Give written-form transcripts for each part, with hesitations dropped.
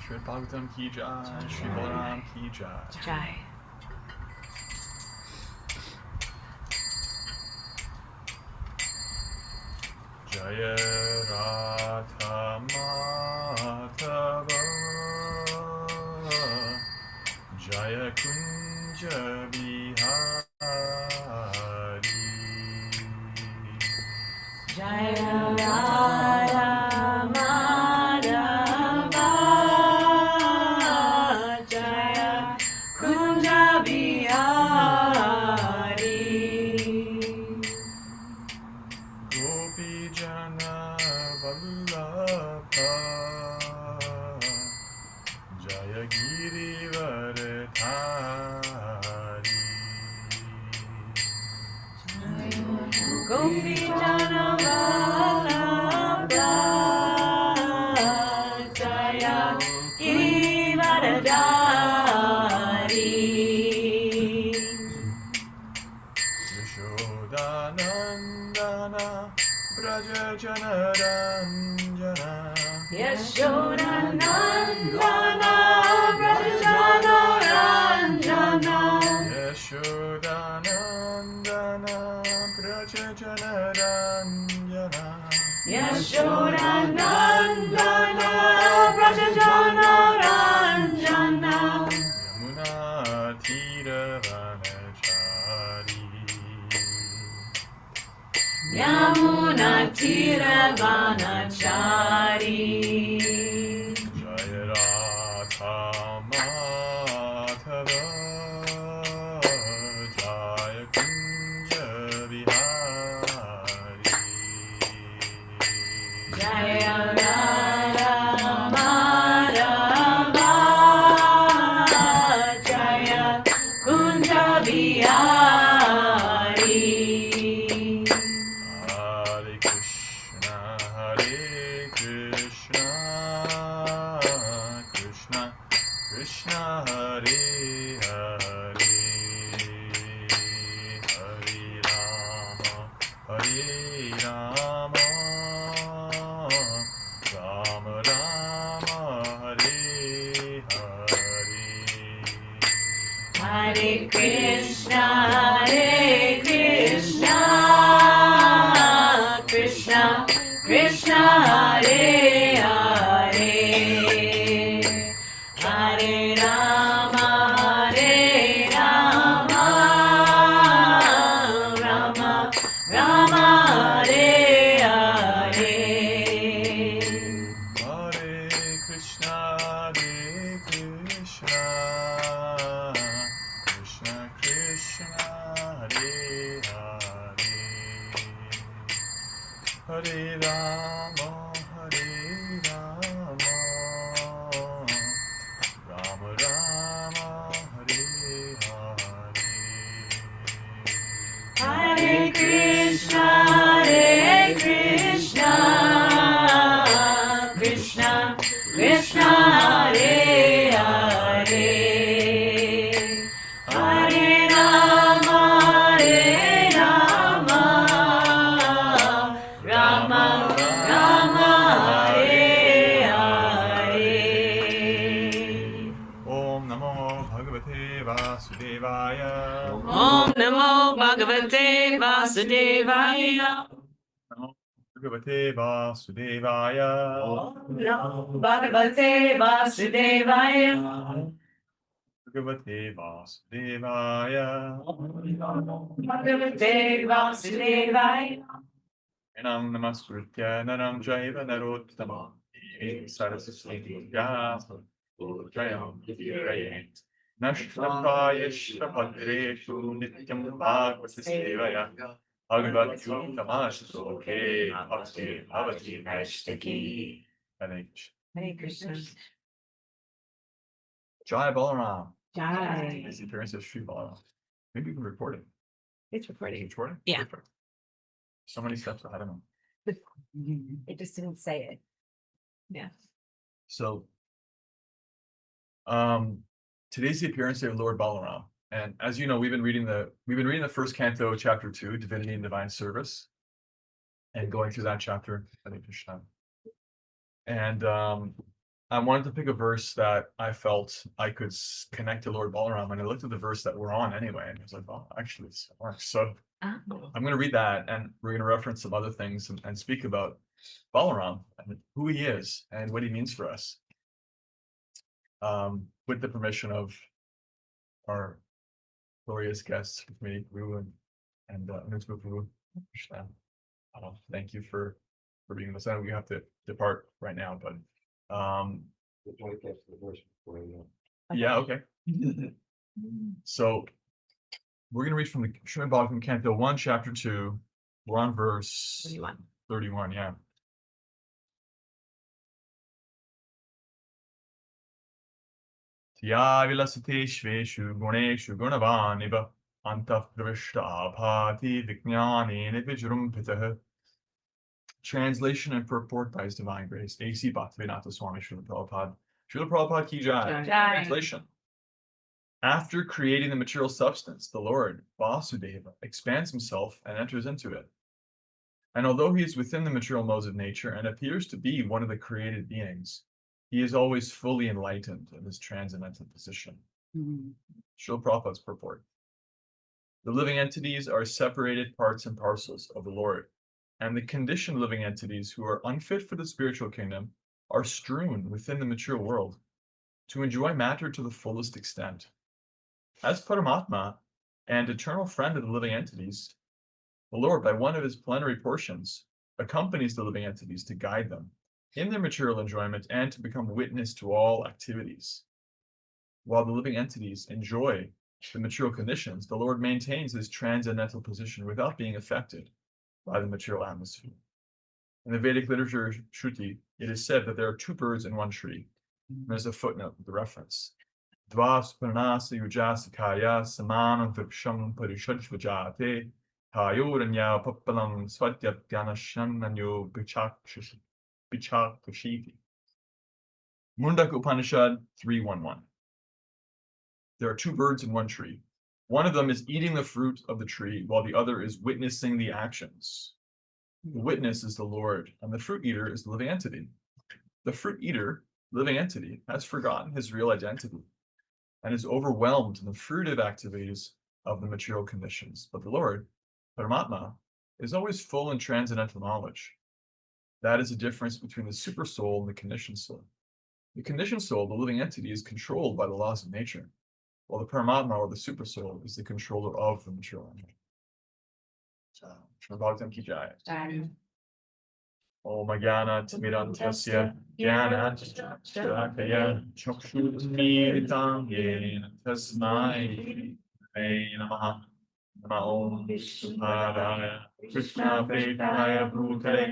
Shri Bhagavatam ki jai, Shri Balaram ki jai. Jai. Jaya Radha Madhava Jaya Kunja Vihari Jaya Radha Madhava Jaya Kunja Vihari Gopi Jana Vallabha Jaya Giri Varadhari Gopi Jana Vallabha Jaya Giridharadhari Yashodanandana Braja Janaranjana Yashodanandana Vrajana Ranjana Yashodanandana Braja Janaranjana Yashodanandana Vrajana Ranjana Yamuna Tiravanachari Yamuna Tiravanachari Jaya Radha Madhava Jaya Kunja Vihari Jaya Radha Madhava Jaya Kunja Vihari Hare Krishna Krishna Krishna Hare Hare Hare Rama Rama Rama Hare Hare Hare Krishna Krishna Krishna Hare Hare Hare Rama Rama Rama Hare Hare Hare Krishna Krishna Krishna Hare Hare Hare Rama Rama Rama Hare Hare Hare Krishna Krishna Krishna Hare Hare Hare Rama Rama Rama Hare Hare Om Namo Bhagavate Vasudevaya Om Namo Bhagavate Vasudevaya Namo Bhagavate Vasudevaya Om Namo Bhagavate Vasudevaya Bhagavate Vasudevaya Bhagavate Vasudevaya Enam Namaskritya Naram Jaiva Narottamam Saraswati Jayam Virayet Nashtamprayeshvapadreshu Nityam Bhagavati Sevaya Bhagavati Uttamashloke Bhakti Bhavati Nashtaki Hare Krishna. Jai Balaram. Jai. It's the appearance of Sri Balaram. Maybe we can record it. It's recording. It's recording? Yeah. Perfect. So many steps ahead of him. It just didn't say it. Yeah. So today's the appearance of Lord Balaram. And as you know, we've been reading the first canto, chapter 2, Divinity and Divine Service, and going through that chapter, Hare Krishna. And I wanted to pick a verse that I felt I could connect to Lord Balaram, and I looked at the verse that we're on anyway, and I was like, oh, actually, this works. So Ah, I'm going to read that, and we're going to reference some other things and speak about Balaram and who he is and what he means for us, with the permission of our glorious guests, me, Guru, and Nutsu Guru. Thank you for being with us. I know we have to depart right now, but yeah, okay. So we're going to read from the Srimad Bhagavatam, Canto 1, Chapter 2. We're on verse 31, yeah. Tya vilasiteshveshu guneshu gunavaniva antah pravishta abhati vijnanena vijrumpitah. Translation and purport by His Divine Grace, A.C. Bhaktivedanta Swami Srila Prabhupada. Srila Prabhupada ki jai. Translation. After creating the material substance, the Lord, Vasudeva, expands himself and enters into it. And although he is within the material modes of nature and appears to be one of the created beings, he is always fully enlightened in his transcendental position. Srila Prabhupada's purport. The living entities are separated parts and parcels of the Lord, and the conditioned living entities who are unfit for the spiritual kingdom are strewn within the material world to enjoy matter to the fullest extent. As Paramatma and eternal friend of the living entities, the Lord, by one of his plenary portions, accompanies the living entities to guide them in their material enjoyment and to become witness to all activities. While the living entities enjoy the material conditions, the Lord maintains his transcendental position without being affected by the material atmosphere. In the Vedic literature Shruti, it is said that there are two birds in one tree. There's a footnote with the reference. Dvas pranasa yujasa kaya samanam vriksham parishadvajate tayoranya papalam svatyatyanashan nanyo bichakashiti. Mundak Upanishad 3.1.1. There are two birds in one tree. One of them is eating the fruit of the tree, while the other is witnessing the actions. The witness is the Lord, and the fruit eater is the living entity. The fruit eater, living entity, has forgotten his real identity and is overwhelmed in the fruitive activities of the material conditions. But the Lord, Paramatma, is always full in transcendental knowledge. That is the difference between the super soul and the conditioned soul. The conditioned soul, the living entity, is controlled by the laws of nature, while the Paramatma, or the super soul, is the controller of the material energy. So, Bhagavatam ki jai. Om Jnana Timirantasya Jnananjana Chakshurmilitam Yena Tasmai Shri Namaha. Nama Om Vishnupadaya Krishna Vedaya Bhutale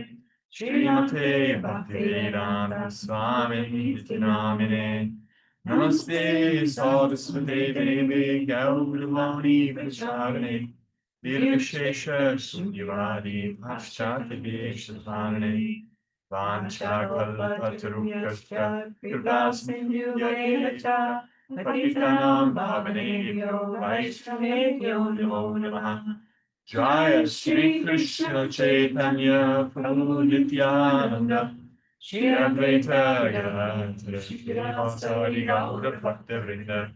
Srimate Bhaktivedanta Swami Namine. Namaste Saraswate Devi Gauravani Pracharane Nirvishesha Sunyavadi Paschati Veshadhanane Vanchakalpatarukascha Kripasindhuyaicha Patitanam Bhavanebhyo Vaishnavebhyo Namo Namaha. Jaya Shri Krishna Chaitanya Prabhu Nityananda Shri Advaita Gadadhara Srivasadi Gaura Bhaktavrinda.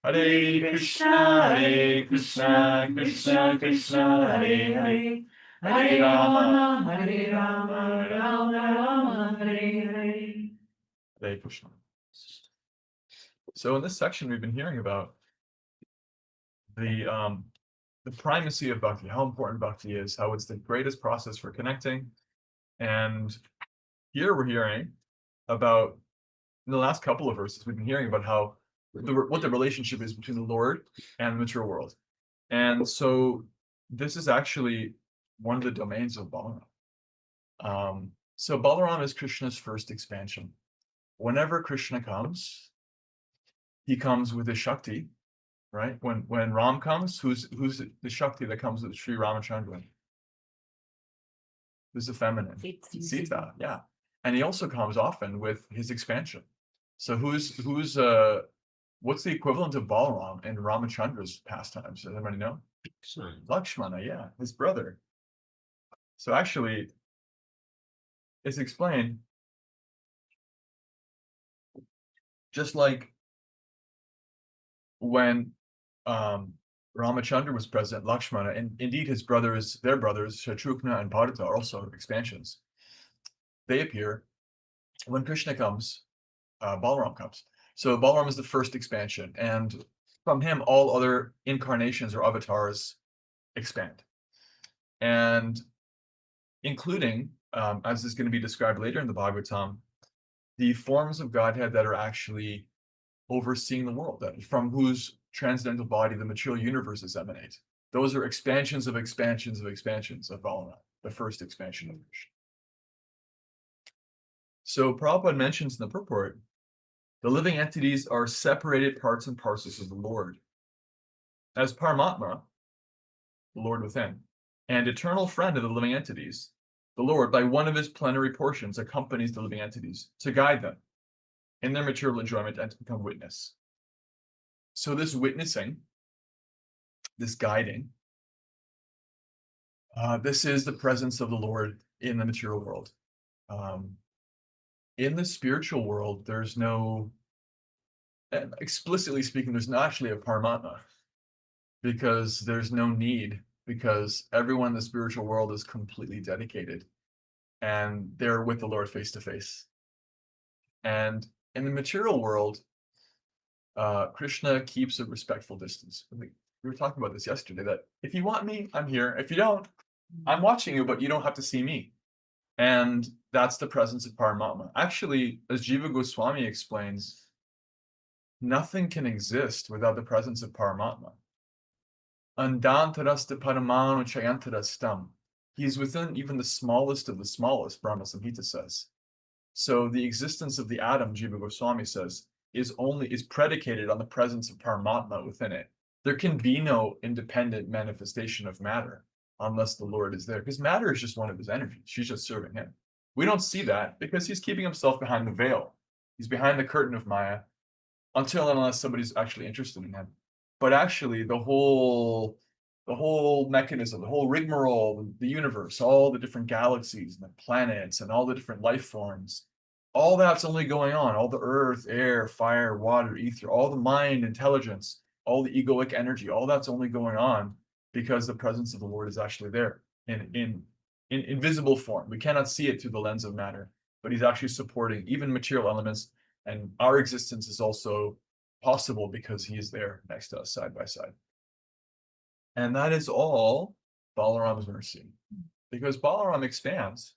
Hare Krishna, Krishna Krishna, Hare Hare, Hare Rama, Rama Rama, Hare Hare. Hare Krishna. So in this section, we've been hearing about the primacy of bhakti, how important bhakti is, how it's the greatest process for connecting. And here we're hearing about, in the last couple of verses, we've been hearing about how what the relationship is between the Lord and the material world. And so this is actually one of the domains of Balaram. So Balaram is Krishna's first expansion. Whenever Krishna comes, he comes with his Shakti, right? When Ram comes, who's the Shakti that comes with Sri Ramachandra? Who's the feminine? Sita, yeah. And he also comes often with his expansion. So what's the equivalent of Balaram in Ramachandra's pastimes? Does anybody know? Lakshmana, yeah, his brother. So actually, it's explained Just like when Ramachandra was present, Lakshmana, and indeed his brothers, their brothers, Shatrughna and Bharata, are also expansions. They appear when Krishna comes, Balaram comes. So Balaram is the first expansion, and from him, all other incarnations or avatars expand. And including, as is going to be described later in the Bhagavatam, the forms of Godhead that are actually overseeing the world, that from whose transcendental body the material universes emanate. Those are expansions of expansions of expansions of Balaram, the first expansion of Krishna. So Prabhupada mentions in the purport, the living entities are separated parts and parcels of the Lord. As Paramatma, the Lord within, and eternal friend of the living entities, the Lord, by one of his plenary portions, accompanies the living entities to guide them in their material enjoyment and to become witness. So this witnessing, this guiding, this is the presence of the Lord in the material world. In the spiritual world, there's no, explicitly speaking, there's not actually a Paramatma, because there's no need, because everyone in the spiritual world is completely dedicated and they're with the Lord face to face. And in the material world, Krishna keeps a respectful distance. We were talking about this yesterday, that if you want me, I'm here. If you don't, I'm watching you, but you don't have to see me. And that's the presence of Paramatma. Actually, as Jiva Goswami explains, nothing can exist without the presence of Paramatma. Andantarasta paramanu chayantarastam. He's within even the smallest of the smallest, Brahma Samhita says. So the existence of the atom, Jiva Goswami says, is predicated on the presence of Paramatma within it. There can be no independent manifestation of matter unless the Lord is there, because matter is just one of his energies. She's just serving him. We don't see that because he's keeping himself behind the veil. He's behind the curtain of Maya until and unless somebody's actually interested in him. But actually, the whole mechanism, the whole rigmarole, the universe, all the different galaxies and the planets and all the different life forms, all that's only going on. All the earth, air, fire, water, ether, all the mind, intelligence, all the egoic energy, all that's only going on because the presence of the Lord is actually there in invisible form. We cannot see it through the lens of matter, but he's actually supporting even material elements, and our existence is also possible because he is there next to us side by side. And that is all Balaram's mercy, because Balaram expands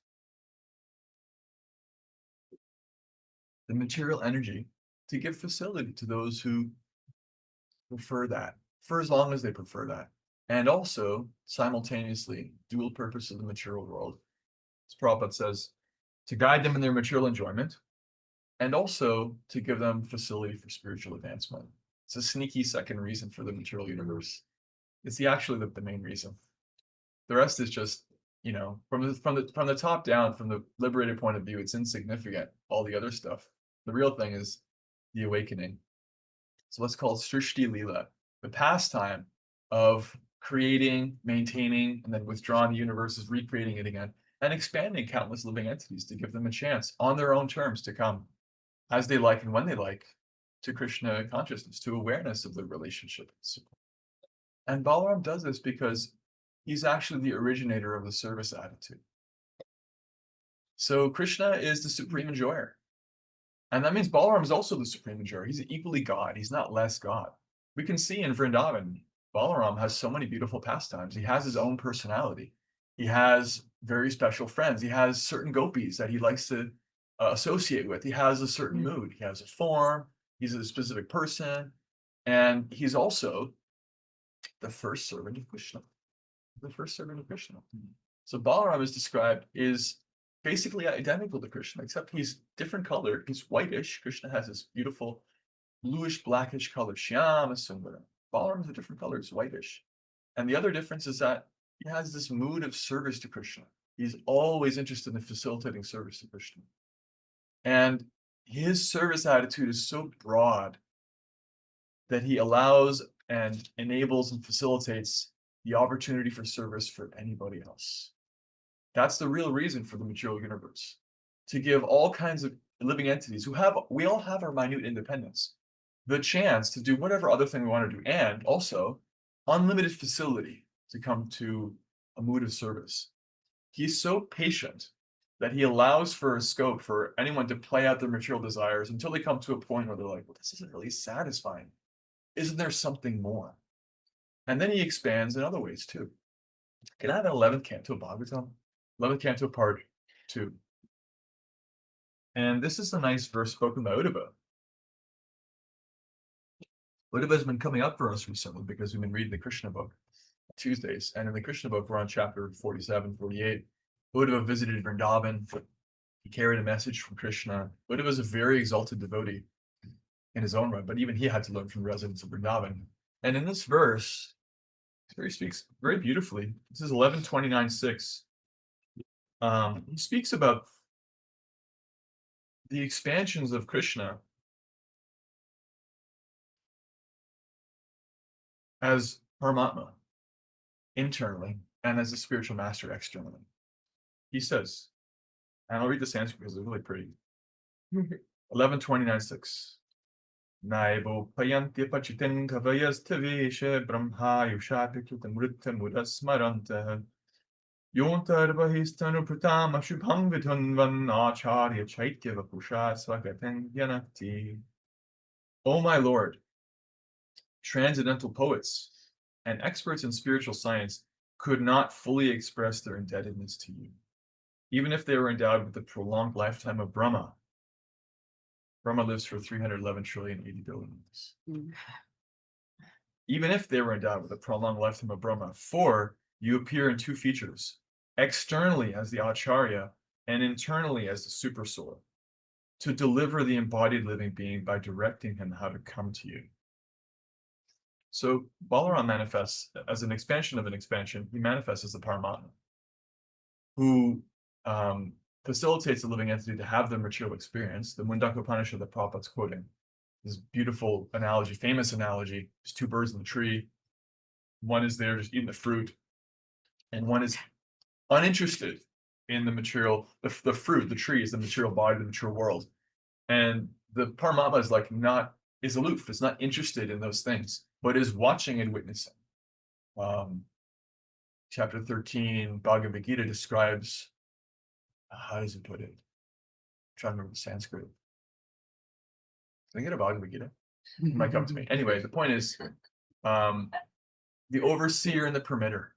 the material energy to give facility to those who prefer that, for as long as they prefer that. And also, simultaneously, dual purpose of the material world. As Prabhupada says, to guide them in their material enjoyment, and also to give them facility for spiritual advancement. It's a sneaky second reason for the material universe. It's actually the main reason. The rest is just, from the top down, from the liberated point of view, it's insignificant. All the other stuff. The real thing is the awakening. So let's call it Srishti Lila, the pastime of creating, maintaining, and then withdrawing the universe, is recreating it again, and expanding countless living entities to give them a chance on their own terms to come as they like and when they like to Krishna consciousness, to awareness of the relationship. And Balaram does this because he's actually the originator of the service attitude. So Krishna is the supreme enjoyer. And that means Balaram is also the supreme enjoyer. He's equally God. He's not less God. We can see in Vrindavan, Balaram has so many beautiful pastimes. He has his own personality. He has very special friends. He has certain gopis that he likes to associate with. He has a certain mood. He has a form. He's a specific person. And he's also the first servant of Krishna. The first servant of Krishna. So Balaram is described is basically identical to Krishna, except he's different colored. He's whitish. Krishna has this beautiful bluish, blackish color, Shyama Sundara. Balaram is a different color, it's whitish. And the other difference is that he has this mood of service to Krishna. He's always interested in facilitating service to Krishna. And his service attitude is so broad that he allows and enables and facilitates the opportunity for service for anybody else. That's the real reason for the material universe, to give all kinds of living entities we all have our minute independence, the chance to do whatever other thing we want to do, and also unlimited facility to come to a mood of service. He's so patient that he allows for a scope for anyone to play out their material desires until they come to a point where they're like, well, this isn't really satisfying. Isn't there something more? And then he expands in other ways too. Can I have an 11th canto Bhagavatam? 11th canto part 2. And this is a nice verse spoken by Uddhava. Uddhava has been coming up for us recently because we've been reading the Krishna book Tuesdays. And in the Krishna book, we're on chapter 47, 48. Uddhava visited Vrindavan. He carried a message from Krishna. Uddhava was a very exalted devotee in his own right, but even he had to learn from the residents of Vrindavan. And in this verse, he speaks very beautifully. This is 11:29:6. He speaks about the expansions of Krishna as Paramatma internally and as a spiritual master externally. He says, and I'll read the Sanskrit because it's really pretty. 11:29:6. Naivo payanti pachitin kavayasthavesha brahmayushapikrtamritamudasmarantah yontarvahistanu pratam ashubham vidhanvan acharya chaitya vapusha swagaten yanakti. O my Lord, transcendental poets and experts in spiritual science could not fully express their indebtedness to you, even if they were endowed with the prolonged lifetime of Brahma. Brahma lives for 311 trillion 80 billion years. Even if they were endowed with a prolonged lifetime of Brahma, for you appear in two features, externally as the Acharya and internally as the Supersoul, to deliver the embodied living being by directing him how to come to you. So Balaram manifests as an expansion of an expansion. He manifests as the Paramatma, who facilitates the living entity to have their material experience. The Mundaka Upanishad that Prabhupada's quoting, this beautiful analogy, famous analogy. There's two birds in the tree. One is there just eating the fruit, and one is uninterested in the material, the fruit, the tree is the material body, the material world. And the Paramatma is aloof, is not interested in those things, but is watching and witnessing. Chapter 13, Bhagavad Gita describes, how does it put it? I'm trying to remember the Sanskrit. Can I get a Bhagavad Gita? It might come to me. Anyway, the point is, the overseer and the permitter.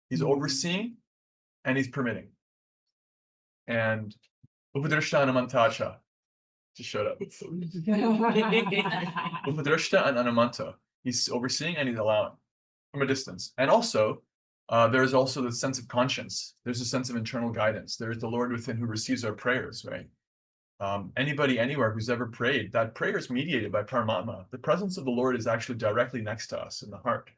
He's overseeing and he's permitting. And Upadrashta and Amantacha. Just shut up. Upadrashta and Anamanta. He's overseeing and he's allowing from a distance. And also, there's also the sense of conscience. There's a sense of internal guidance. There's the Lord within who receives our prayers, right? Anybody, anywhere who's ever prayed, that prayer is mediated by Paramatma. The presence of the Lord is actually directly next to us in the heart.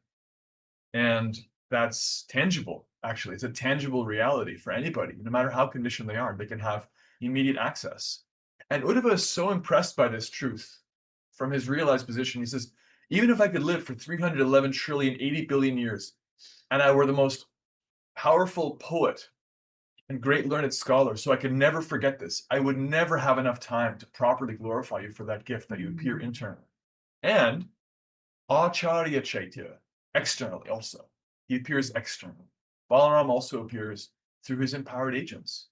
And that's tangible, actually. It's a tangible reality for anybody, no matter how conditioned they are. They can have immediate access. And Uddhava is so impressed by this truth from his realized position. He says, even if I could live for 311 trillion 80 billion years, and I were the most powerful poet and great learned scholar, so I could never forget this, I would never have enough time to properly glorify you for that gift that you appear internally. And Acharya Chaitya, externally also. He appears externally. Balaram also appears through his empowered agents.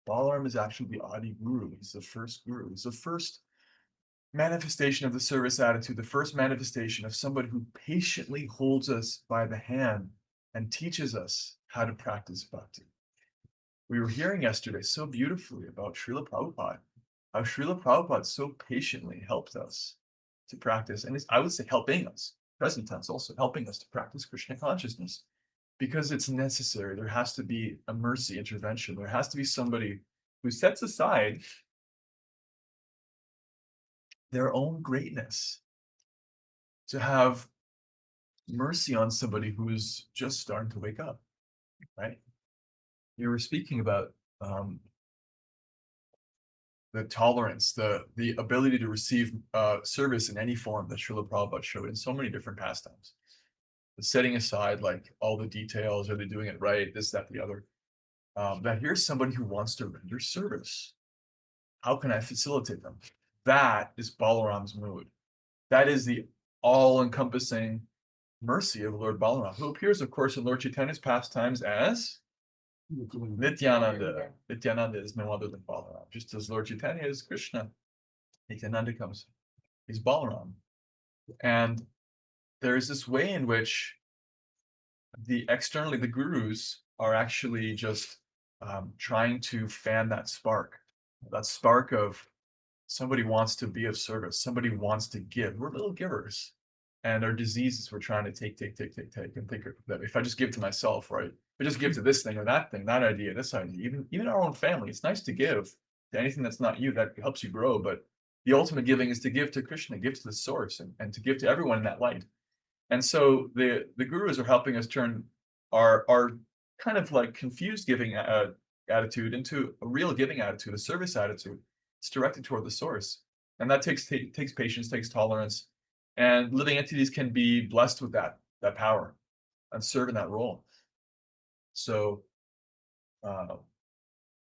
Balaram is actually the Adi Guru. He's the first guru. He's the first manifestation of the service attitude, the first manifestation of somebody who patiently holds us by the hand and teaches us how to practice bhakti. We were hearing yesterday so beautifully about Srila Prabhupada, how Srila Prabhupada so patiently helped us to practice, and I would say helping us, present tense also, helping us to practice Krishna consciousness, because it's necessary. There has to be a mercy intervention. There has to be somebody who sets aside their own greatness to have mercy on somebody who is just starting to wake up, right? You were speaking about the tolerance, the ability to receive service in any form that Srila Prabhupada showed in so many different pastimes. The setting aside like all the details, are they doing it right, this, that, the other. That here's somebody who wants to render service. How can I facilitate them? That is Balaram's mood. That is the all-encompassing mercy of Lord Balaram, who appears, of course, in Lord Chaitanya's pastimes as Nityananda. Nityananda is no other than Balaram. Just as Lord Chaitanya is Krishna, Nityananda comes. He's Balaram. And there is this way in which the gurus are actually just trying to fan that spark of somebody wants to be of service, somebody wants to give. We're little givers, and our diseases we're trying to take, and think that if I just give to myself, right? If I just give to this thing or that thing, that idea, this idea, even our own family, it's nice to give to anything that's not you, that helps you grow, but the ultimate giving is to give to Krishna, give to the source, and to give to everyone in that light. And so the gurus are helping us turn our kind of like confused giving attitude into a real giving attitude, a service attitude. It's directed toward the source, and that takes patience, takes tolerance, and living entities can be blessed with that power and serve in that role. So,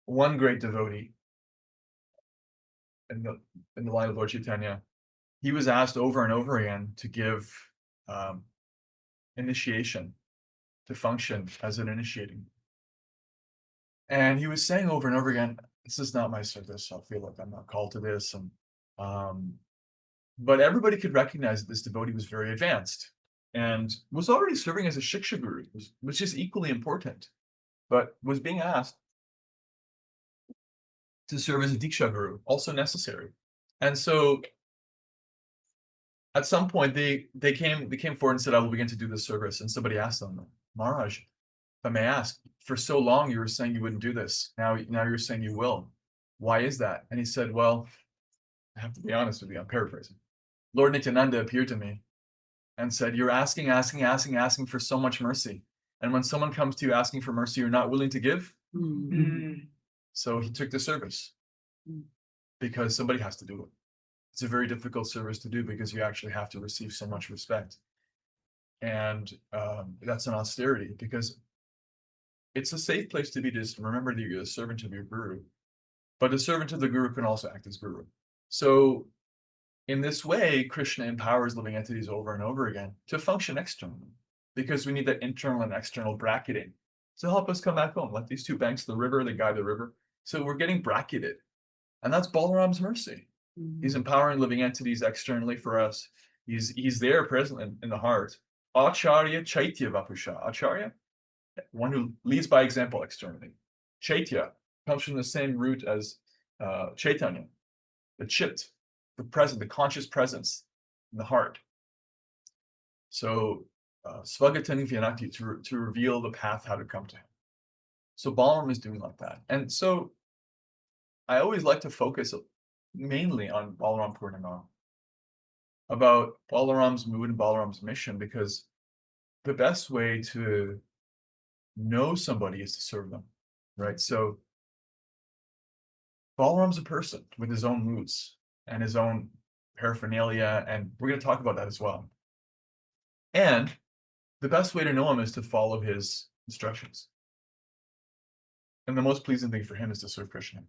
one great devotee in the line of Lord Chaitanya, he was asked over and over again to give um, initiation, to function as an initiating. And he was saying over and over again, this is not my service. I feel like I'm not called to this. And but everybody could recognize that this devotee was very advanced and was already serving as a Shiksha guru, which is equally important, but was being asked to serve as a Diksha guru, also necessary. And so at some point they came forward and said, I will begin to do this service. And somebody asked them, Maharaj, if I may ask, for so long you were saying you wouldn't do this. Now you're saying you will. Why is that? And he said, well, I have to be honest with you, I'm paraphrasing. Lord Nityananda appeared to me and said, you're asking for so much mercy. And when someone comes to you asking for mercy, you're not willing to give. Mm. So he took the service because somebody has to do it. It's a very difficult service to do because you actually have to receive so much respect. And that's an austerity because it's a safe place to be, just remember that you're a servant of your guru, but a servant of the guru can also act as guru. So in this way, Krishna empowers living entities over and over again to function externally, because we need that internal and external bracketing to help us come back home. Like these two banks of the river, they guide the river. So we're getting bracketed. And that's Balaram's mercy. He's empowering living entities externally for us. He's there present in the heart. Acharya Chaitya Vapusha. Acharya, one who leads by example externally. Chaitya comes from the same root as Chaitanya, the chit, the present, the conscious presence in the heart. So Svagatin Vyanati, to reveal the path how to come to him. So Balaram is doing like that. And so I always like to focus mainly on Balarama Purnima, about Balaram's mood and Balaram's mission, because the best way to know somebody is to serve them, right? So Balaram's a person with his own moods and his own paraphernalia, and we're going to talk about that as well. And the best way to know him is to follow his instructions. And the most pleasing thing for him is to serve Krishna,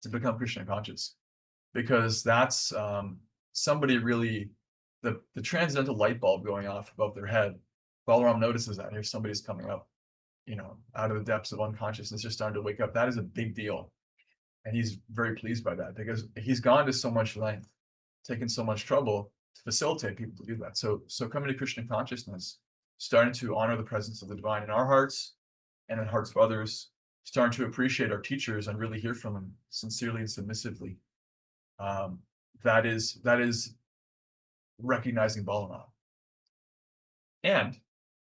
to become Krishna conscious, because that's somebody really, the transcendental light bulb going off above their head. Balaram notices that here somebody's coming up, out of the depths of unconsciousness, just starting to wake up. That is a big deal. And he's very pleased by that because he's gone to so much length, taken so much trouble to facilitate people to do that. So coming to Krishna consciousness, starting to honor the presence of the divine in our hearts and in the hearts of others, starting to appreciate our teachers and really hear from them sincerely and submissively. That is recognizing Balaram. And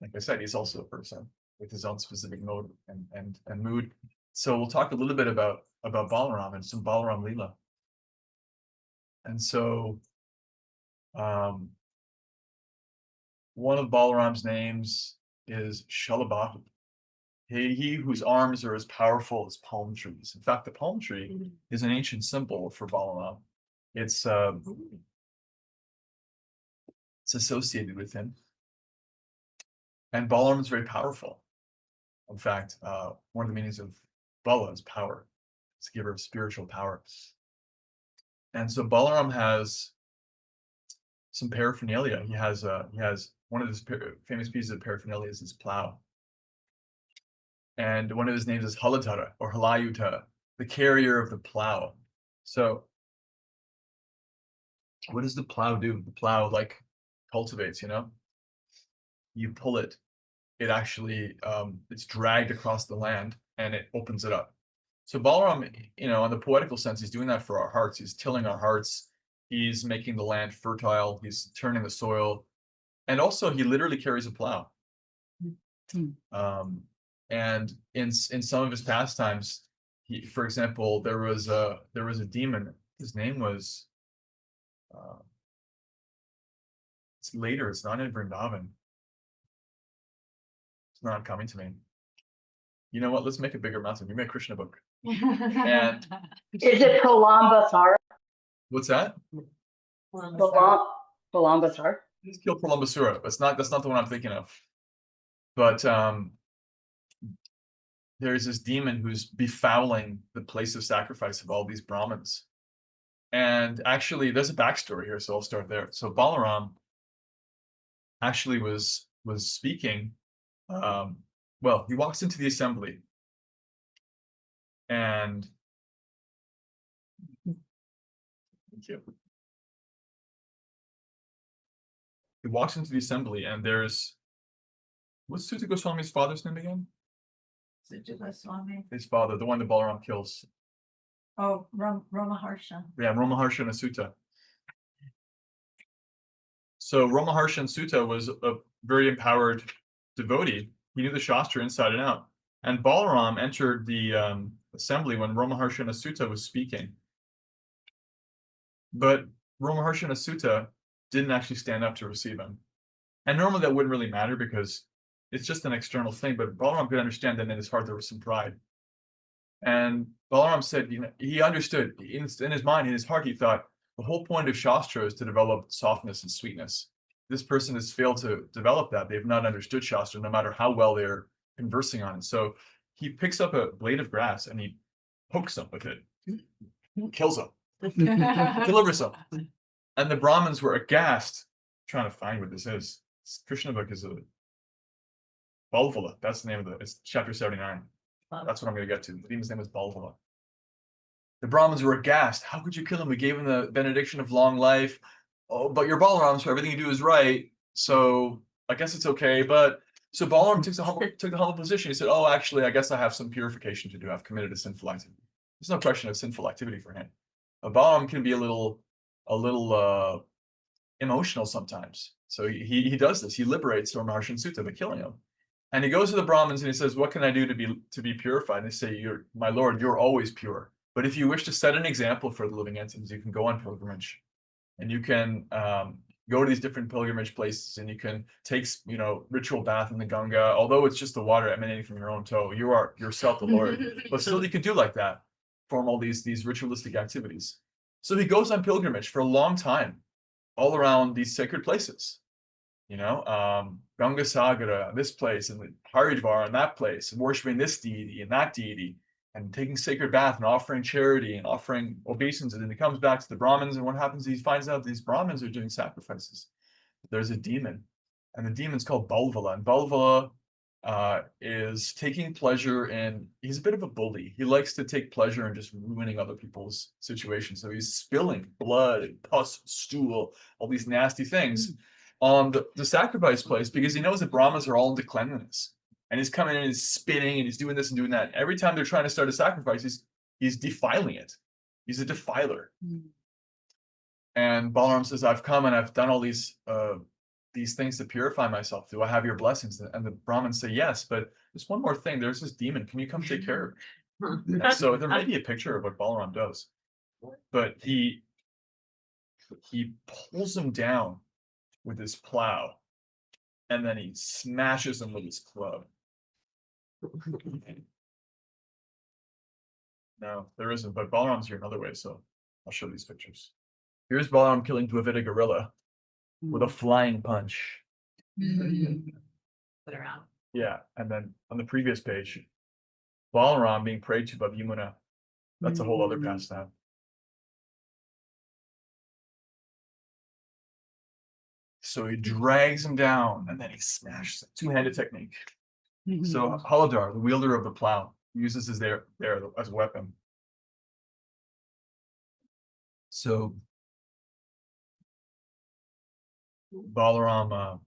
like I said, he's also a person with his own specific mode and mood. So we'll talk a little bit about Balaram and some Balaram Leela. And so one of Balaram's names is Shalabahu. He whose arms are as powerful as palm trees. In fact, the palm tree is an ancient symbol for Balaram. It's associated with him. And Balaram is very powerful. In fact, one of the meanings of Bala is power. It's a giver of spiritual power. And so Balaram has some paraphernalia. He has one of his famous pieces of paraphernalia is his plow. And one of his names is Halatara or Halayuta, the carrier of the plow. So what does the plow do? The plow like cultivates, you know? You pull it, it actually it's dragged across the land and it opens it up. So Balaram, you know, in the poetical sense, he's doing that for our hearts. He's tilling our hearts. He's making the land fertile. He's turning the soil. And also he literally carries a plow. And in some of his pastimes, for example, there was a demon. His name was it's later. It's not in Vrindavan. It's not coming to me. You know what? Let's make a bigger mountain. We make Krishna book. And Is it Pralambasar? what's that? Pralambasar? He's killed Pralambasura. That's not the one I'm thinking of. But there's this demon who's befouling the place of sacrifice of all these Brahmins. And actually, there's a backstory here, so I'll start there. So Balaram actually was speaking. Well, he walks into the assembly, and thank you. He walks into the assembly, and there's what's Suta Goswami's father's name again? Suta Goswami. His father, the one that Balaram kills. Oh, Ramaharsha. Yeah, Ramaharsha and Suta. So Ramaharsha and Suta was a very empowered devotee. He knew the Shastra inside and out. And Balaram entered the assembly when Ramaharsha and Asuta was speaking. But Ramaharsha and Asuta didn't actually stand up to receive him. And normally that wouldn't really matter because it's just an external thing. But Balaram could understand that in his heart there was some pride. And Balaram said, you know, he understood in his mind, in his heart, he thought the whole point of Shastra is to develop softness and sweetness. This person has failed to develop that. They've not understood Shastra, no matter how well they're conversing on it. So he picks up a blade of grass and he pokes them with it, kills them, delivers them. And the Brahmins were aghast, trying to find what this is. Krishna book is a Balvala. That's the name of it's chapter 79. That's what I'm going to get to. The demon's name is Balvala. The Brahmins were aghast. How could you kill him? We gave him the benediction of long life. Oh, but you're Balaram, so everything you do is right. So I guess it's okay. But so Balaram took the humble position. He said, "Oh, actually, I guess I have some purification to do. I've committed a sinful activity." There's no question of sinful activity for him. Balaram can be a little emotional sometimes. So he does this. He liberates Ramaharsha and Sutta by killing him. And he goes to the Brahmins and he says, "What can I do to be purified?" And they say, "My Lord, you're always pure. But if you wish to set an example for the living entities, you can go on pilgrimage, and you can go to these different pilgrimage places, and you can take, you know, ritual bath in the Ganga. Although it's just the water emanating from your own toe, you are yourself the Lord. But still, you can do like that, perform all these ritualistic activities." So he goes on pilgrimage for a long time, all around these sacred places. You know, Ganga Sagara, this place, and Haridwar, and that place, and worshiping this deity and that deity, and taking sacred bath and offering charity and offering obeisance. And then he comes back to the Brahmins, and what happens? He finds out these Brahmins are doing sacrifices. There's a demon, and the demon's called Balvala. And Balvala is taking pleasure in, he's a bit of a bully. He likes to take pleasure in just ruining other people's situations. So he's spilling blood and pus, stool, all these nasty things on the sacrifice place because he knows that Brahmas are all into cleanliness. And he's coming in and he's spitting and he's doing this and doing that. Every time they're trying to start a sacrifice, he's defiling it. He's a defiler. And Balaram says, "I've come and I've done all these things to purify myself. Do I have your blessings?" And the Brahmins say, "Yes, but there's one more thing. There's this demon. Can you come take care of it?" So there may be a picture of what Balaram does. But he pulls him down with his plow, and then he smashes him with his club. No, there isn't, but Balaram's here another way, so I'll show these pictures. Here's Balaram killing Dvivida gorilla with a flying punch. Put around. Yeah, and then on the previous page, Balaram being prayed to by Yamuna. That's a whole other pastime. So he drags him down and then he smashes it. Two-handed technique. So Haladar, the wielder of the plow, uses his there as a weapon. So Balarama,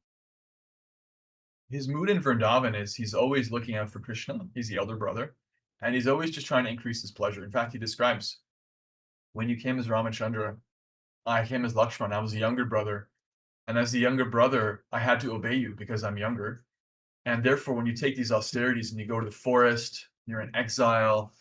his mood in Vrindavan is he's always looking out for Krishna. He's the elder brother, and he's always just trying to increase his pleasure. In fact, he describes, when you came as Ramachandra, I came as Lakshman. I was a younger brother, and as the younger brother, I had to obey you because I'm younger. And therefore, when you take these austerities and you go to the forest, you're in exile,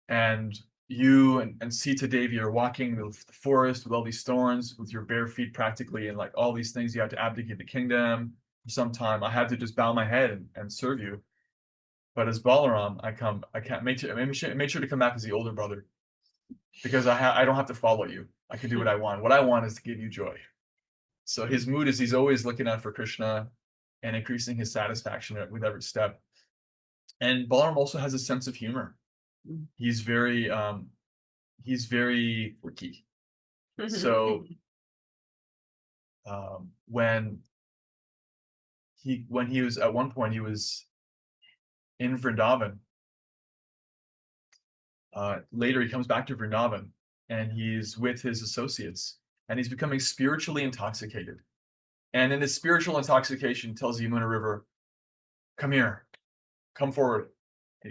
and you and Sita Devi are walking the forest with all these thorns with your bare feet practically, and like all these things, you have to abdicate the kingdom for some time. I had to just bow my head and serve you. But as Balaram, I can't make sure to come back as the older brother, because I don't have to follow you. I can do what I want. What I want is to give you joy. So his mood is he's always looking out for Krishna and increasing his satisfaction with every step. And Balaram also has a sense of humor. He's very quirky. So when he was at one point, he was in Vrindavan. Later he comes back to Vrindavan and he's with his associates and he's becoming spiritually intoxicated. And in his spiritual intoxication, he tells Yamuna River, come here, come forward.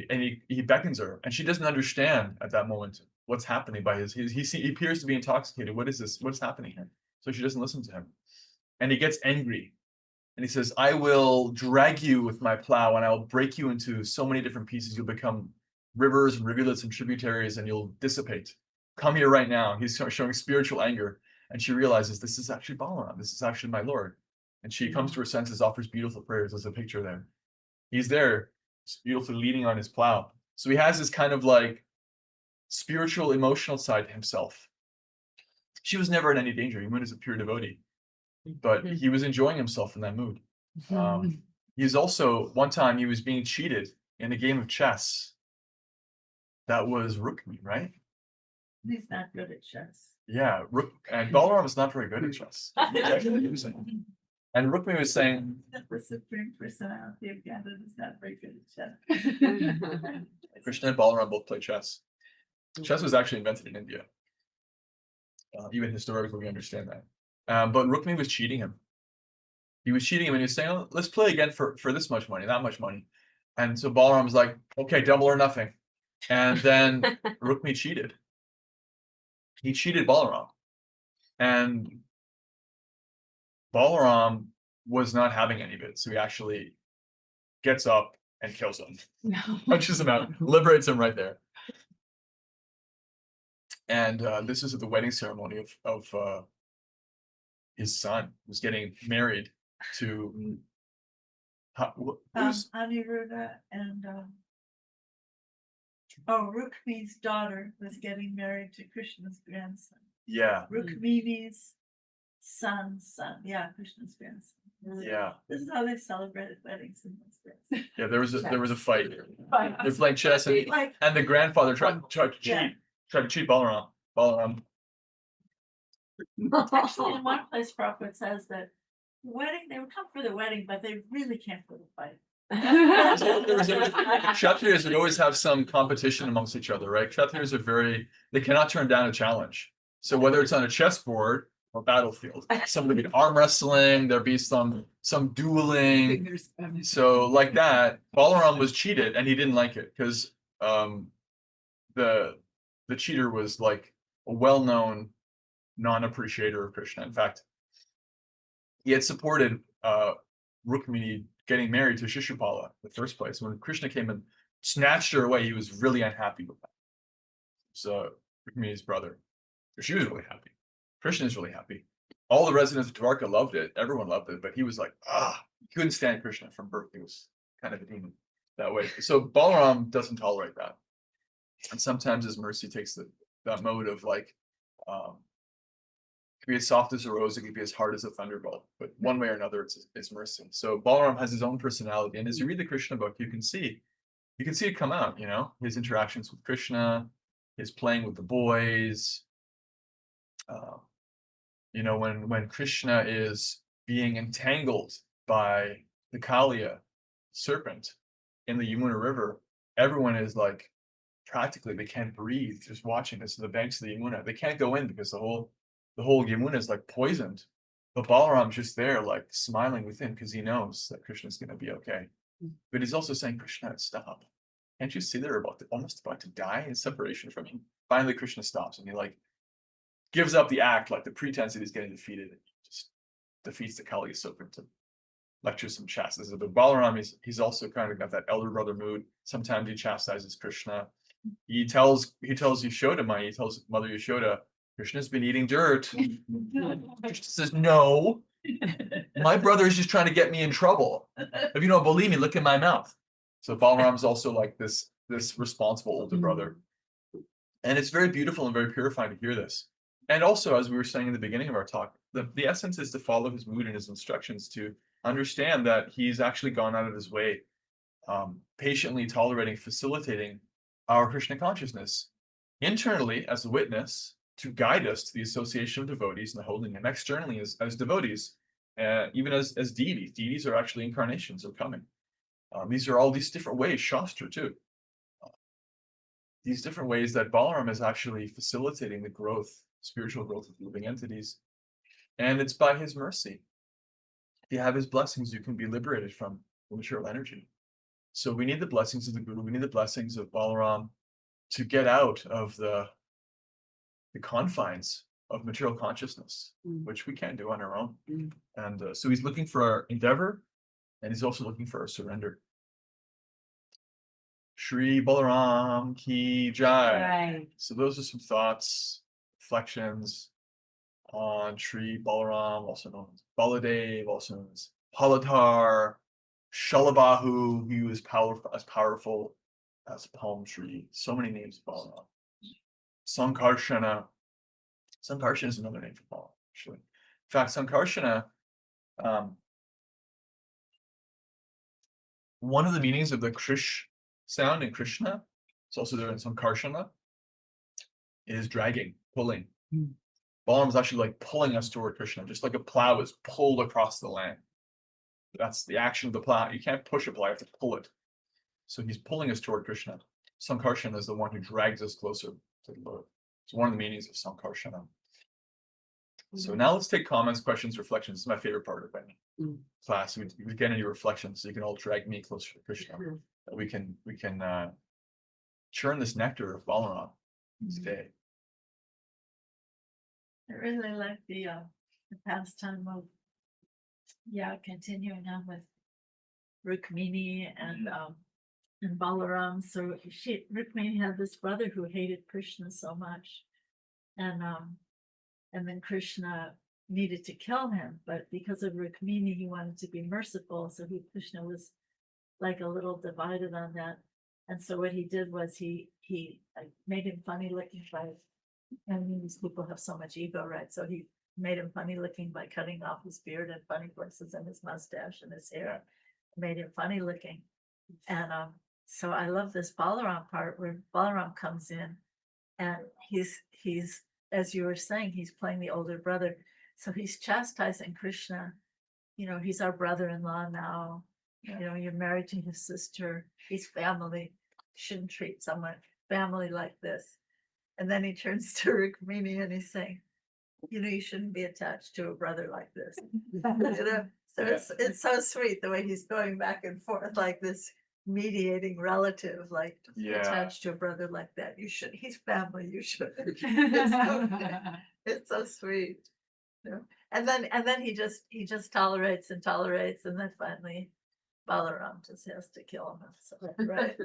And he beckons her, and she doesn't understand at that moment what's happening by he appears to be intoxicated. What is this? What's happening here? So she doesn't listen to him. And he gets angry. And he says, I will drag you with my plow and I'll break you into so many different pieces. You'll become rivers and rivulets and tributaries and you'll dissipate. Come here right now. He's showing spiritual anger. And she realizes this is actually Balaram. This is actually my Lord. And she comes to her senses, offers beautiful prayers. There's a picture there. He's there, beautifully leaning on his plow. So he has this kind of like spiritual, emotional side to himself. She was never in any danger. Yamuna is a pure devotee, but he was enjoying himself in that mood. He's also, one time he was being cheated in a game of chess. That was Rukmi, right? He's not good at chess. Yeah, and Balaram is not very good at chess. He's actually losing. And Rukmi was saying, The supreme personality of God is not very good at chess. Krishna and Balaram both play chess. Chess was actually invented in India. Even historically, we understand that. But Rukmi was cheating him. He was cheating him and he was saying, oh, let's play again for this much money, that much money. And so Balaram was like, okay, double or nothing. And then Rukmi cheated. He cheated Balaram. And Balaram was not having any of it. So he actually gets up and kills him. Punches him out, liberates him right there. And this is at the wedding ceremony of his son, who's getting married to Aniruddha and Rukmi's daughter was getting married to Krishna's grandson. yeah, Rukmini's son's son. Yeah, Krishna's grandson. yeah, This is how they celebrated weddings in those days. yeah. There was a fight. They're playing chess, Like, and the grandfather tried to cheat. Yeah. Tried to cheat Balaram. actually, in one place, Prabhupada says that they would come for the wedding, but they really came for the fight. Kshatriyas would always have some competition amongst each other, right? Kshatriyas are they cannot turn down a challenge. So whether it's on a chessboard or battlefield, some would be arm wrestling, there'd be some dueling. So like that, Balaram was cheated and he didn't like it because the cheater was like a well-known non-appreciator of Krishna. In fact, he had supported Rukmini getting married to Shishupala in the first place. When Krishna came and snatched her away, he was really unhappy with that. So Rukmini's brother, she was really happy. Krishna is really happy. All the residents of Dwarka loved it. Everyone loved it, but he was like, he couldn't stand Krishna from birth. He was kind of a demon that way. So Balaram doesn't tolerate that. And sometimes his mercy takes that mode of like, it can be as soft as a rose, it can be as hard as a thunderbolt, but one way or another, it's mercy. So Balaram has his own personality, and as you read the Krishna book, you can see it come out. His interactions with Krishna, his playing with the boys. You know, when Krishna is being entangled by the Kaliya serpent in the Yamuna River, everyone is like practically they can't breathe just watching this. The banks of the Yamuna, they can't go in because the whole Yamuna is like poisoned. But Balaram's just there, like smiling within because he knows that Krishna's going to be okay. But he's also saying, Krishna, stop. Can't you see they're almost about to die in separation from you? Finally, Krishna stops and he like gives up the act, like the pretense that he's getting defeated, and just defeats the Kaliya serpent to lecture some chastises. But Balaram, he's also kind of got that elder brother mood. Sometimes he chastises Krishna. He tells Yashoda, he tells Mother Yashoda, Krishna's been eating dirt. Krishna says, no, my brother is just trying to get me in trouble. If you don't believe me, look in my mouth. So Balaram's also like this responsible older brother. And it's very beautiful and very purifying to hear this. And also, as we were saying in the beginning of our talk, the essence is to follow his mood and his instructions, to understand that he's actually gone out of his way, patiently tolerating, facilitating our Krishna consciousness internally as a witness to guide us to the association of devotees and the holding him externally as devotees, even as deities. Deities are actually incarnations of coming. These are all these different ways, Shastra too. These different ways that Balaram is actually facilitating the growth, spiritual growth of living entities. And it's by his mercy. If you have his blessings, you can be liberated from material energy. So we need the blessings of the Guru, we need the blessings of Balaram to get out of the confines of material consciousness, which we can't do on our own. And so he's looking for our endeavor, and he's also looking for our surrender. Shri Balaram ki jai. Right. So those are some thoughts, reflections on Shri Balaram, also known as Baladev, also known as Paladhar, Shalabahu, he was powerful as Palm Tree. So many names of Balaram. Sankarshana. Sankarshana is another name for Balaram, actually. In fact, Sankarshana, one of the meanings of the Krish sound in Krishna, it's also there in Sankarshana, is dragging, pulling. Balaram is actually like pulling us toward Krishna, just like a plow is pulled across the land. That's the action of the plow. You can't push a plow, you have to pull it. So he's pulling us toward Krishna. Sankarshana is the one who drags us closer to the Lord. It's one of the meanings of Sankarshana. So now let's take comments, questions, reflections. This is my favorite part of any class. We get into reflections, so you can all drag me closer to Krishna. We can churn this nectar of Balaram today. I really like the pastime of continuing on with Rukmini and Balaram. So Rukmini had this brother who hated Krishna so much, and then Krishna needed to kill him, but because of Rukmini, he wanted to be merciful. So Krishna was like a little divided on that, and so what he did was he made him funny looking by. I mean, these people have so much ego, right? So he made him funny looking by cutting off his beard and funny places and his mustache and his hair. Made him funny looking. And so I love this Balaram part where Balaram comes in and he's, as you were saying, he's playing the older brother. So he's chastising Krishna. You know, he's our brother-in-law now. You know, you're married to his sister. He's family. Shouldn't treat someone family like this. And then he turns to Rukmini and he's saying, you know, you shouldn't be attached to a brother like this. You know? So it's so sweet the way he's going back and forth like this mediating relative, like attached to a brother like that. You should, he's family, you should. It's so sweet. You know? And then he just tolerates and tolerates, and then finally Balaram just has to kill him. So, right.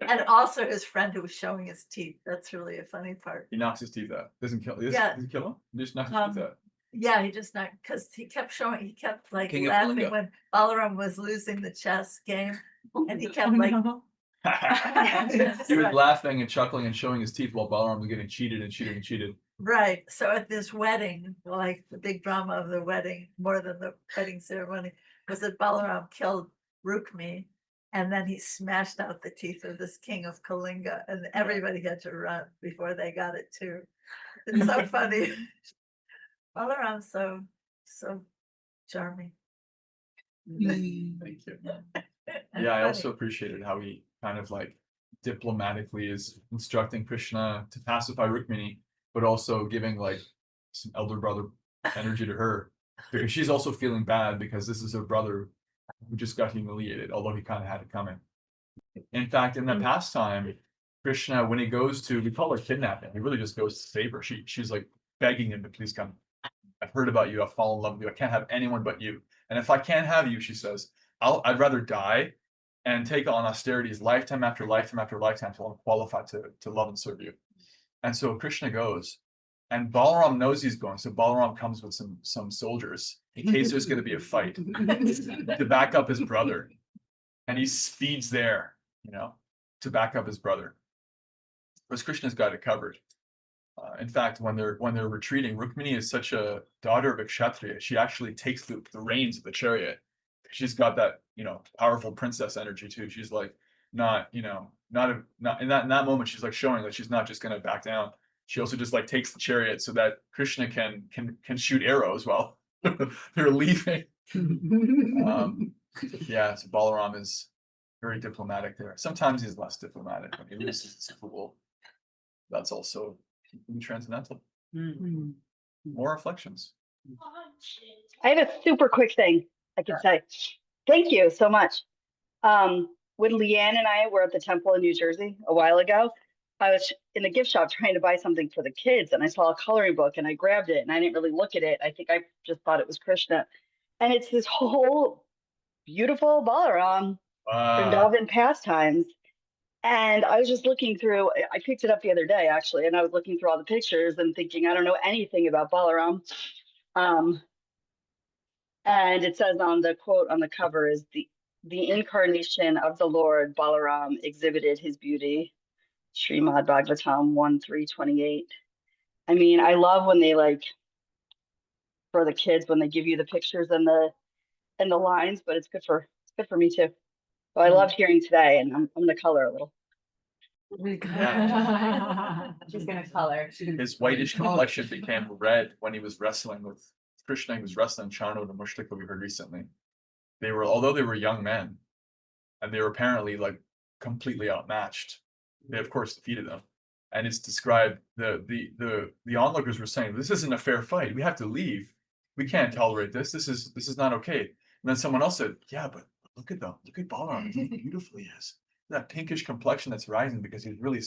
And also his friend who was showing his teeth. That's really a funny part. He knocks his teeth out. Doesn't kill. Does he kill him? He just knocks his teeth out. Yeah, he just knocked because he kept like King laughing when Balaram was losing the chess game, and he kept like. He was laughing and chuckling and showing his teeth while Balaram was getting cheated. Right. So at this wedding, like the big drama of the wedding, more than the wedding ceremony, was that Balaram killed Rukmi, And then he smashed out the teeth of this king of Kalinga, and everybody had to run before they got it too. It's so funny. Balaram's so charming. Thank you. and Yeah, I funny. also appreciated how he kind of like diplomatically is instructing Krishna to pacify Rukmini, but also giving like some elder brother energy to her because she's also feeling bad because this is her brother who just got humiliated, although he kind of had it coming. In fact, in the pastime, Krishna, when he goes to, we call her kidnapping, he really just goes to save her. She's like begging him to please come. I've heard about you. I've fallen in love with you. I can't have anyone but you. And if I can't have you, she says, I'd rather die and take on austerities lifetime after lifetime after lifetime until I'm qualified to love and serve you. And so Krishna goes, and Balaram knows he's going. So Balaram comes with some soldiers in case there's going to be a fight to back up his brother. And he speeds there, to back up his brother. Because Krishna's got it covered. In fact, when they're retreating, Rukmini is such a daughter of a kshatriya. She actually takes the reins of the chariot. She's got that powerful princess energy too. She's like not in that moment. She's like showing that she's not just going to back down. She also just like takes the chariot so that Krishna can shoot arrows while they're leaving. Yeah, so Balaram is very diplomatic there. Sometimes he's less diplomatic when he loses his cool. That's also transcendental. More reflections. I have a super quick thing I can say. Thank you so much. When Leanne and I were at the temple in New Jersey a while ago, I was in the gift shop trying to buy something for the kids, and I saw a coloring book and I grabbed it and I didn't really look at it. I think I just thought it was Krishna. And it's this whole beautiful Balaram Vrindavan pastimes. And I was just looking through, I picked it up the other day actually, and I was looking through all the pictures and thinking, I don't know anything about Balaram. And it says on the quote on the cover is the incarnation of the Lord Balaram exhibited his beauty. Srimad Bhagavatam 1:328. I mean, I love when they for the kids when they give you the pictures and the lines, but it's good for me too. So I loved hearing today, and I'm gonna color a little. She's gonna color. His whitish complexion became red when he was wrestling with Krishna. He was wrestling Chano and Mushtaka, we heard recently. Although they were young men, and they were apparently like completely outmatched. They of course defeated them. And it's described the onlookers were saying, this isn't a fair fight. We have to leave. We can't tolerate this. This is not okay. And then someone else said, yeah, but look at Balaram. How beautiful he is. That pinkish complexion that's rising because he's really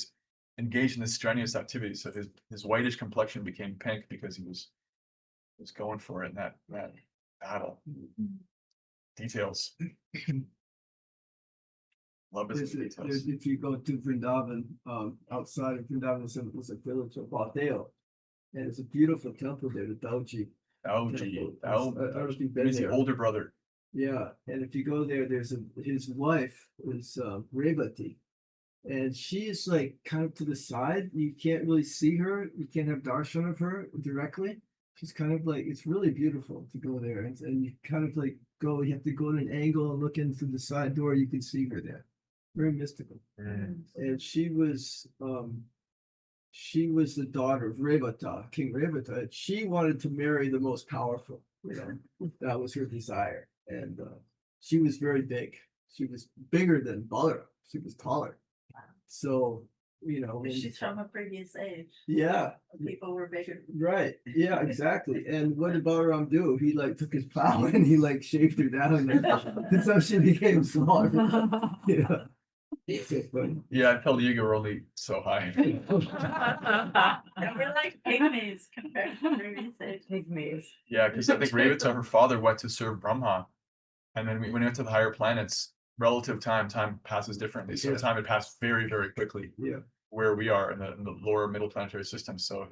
engaged in this strenuous activity. So his whitish complexion became pink because he was going for it in that battle. Details. Love is in the details. If you go to Vrindavan, outside of Vrindavan was a village of Baldeo, and it's a beautiful temple there, the Dauji. He's the older brother. Yeah, and if you go there, his wife is Revati, and she is like kind of to the side. You can't really see her. You can't have darshan of her directly. She's kind of like, it's really beautiful to go there, and you kind of like you have to go at an angle and look in through the side door. You can see her there. Very mystical. And she was the daughter of Revata, King Revata. She wanted to marry the most powerful. That was her desire. And she was very big. She was bigger than Balaram. She was taller. So, She's from a previous age. Yeah. People were bigger. Right. Yeah, exactly. And what did Balaram do? He took his plow and he shaved her down, and so she became smaller. Yeah. So funny. Yeah, I told you were only so high. And we're like pygmies compared to previous age. Pygmies. Yeah, because I think Revata, her father, went to serve Brahma. And then when we went to the higher planets, relative time passes differently. So time had passed very, very quickly. Yeah. Where we are in the lower middle planetary system. So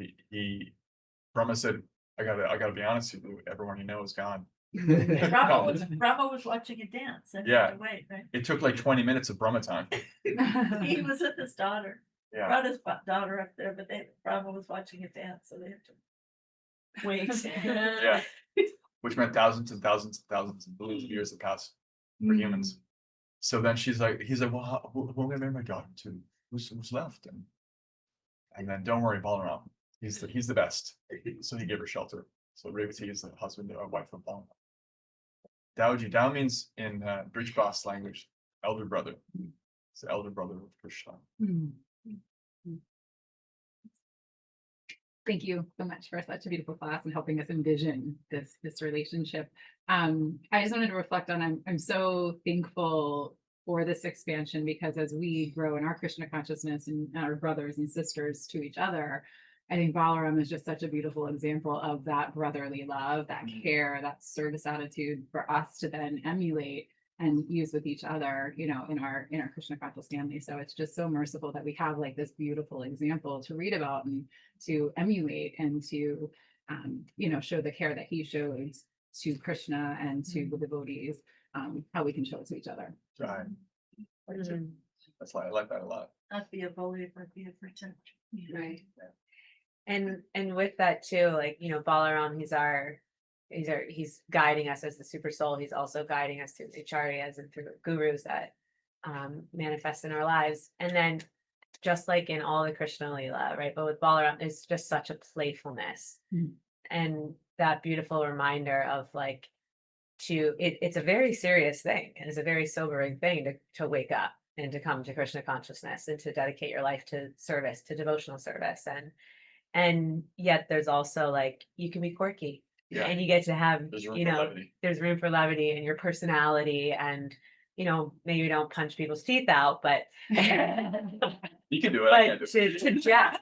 Brahma said, I gotta be honest with you, everyone you know is gone. Brahma was watching a dance and had to wait, right? It took like 20 minutes of Brahma time. He was with his daughter. Yeah. Brought his daughter up there, but Brahma was watching a dance, so they had to wait. Yeah. Which meant thousands and thousands and thousands and billions of years have passed for humans. So then he's like, well, who am I gonna marry my daughter to? Who's left? And then don't worry, Balaram. He's the best. So he gave her shelter. So Revati is the husband or wife of Balaram. Daoji, Dao means in Brijbas language, elder brother. It's the elder brother of Krishna. Thank you so much for such a beautiful class and helping us envision this relationship. I just wanted to reflect on, I'm so thankful for this expansion, because as we grow in our Krishna consciousness and our brothers and sisters to each other, I think Balaram is just such a beautiful example of that brotherly love, that care, that service attitude for us to then emulate and use with each other, you know, in our Krishna conscious family. So it's just so merciful that we have like this beautiful example to read about and to emulate, and to you know, show the care that he shows to Krishna and to the devotees, how we can show it to each other. Right. Mhm. That's why I like that a lot. Not be a bully, but be a protector. Right. And with that too, like, you know, Balaram, he's guiding us as the super soul. He's also guiding us through acharyas and through gurus that manifest in our lives. And then just like in all the Krishna Leela, right? But with Balaram, it's just such a playfulness and that beautiful reminder of like, it's a very serious thing, and it's a very sobering thing to wake up and to come to Krishna consciousness and to dedicate your life to service, to devotional service. And yet there's also like, you can be quirky, Yeah. and you get to have, There's room you for know, levity. there's room for levity in your personality, and, you know, maybe don't punch people's teeth out, but, You can do it. I can't but do it. to jest,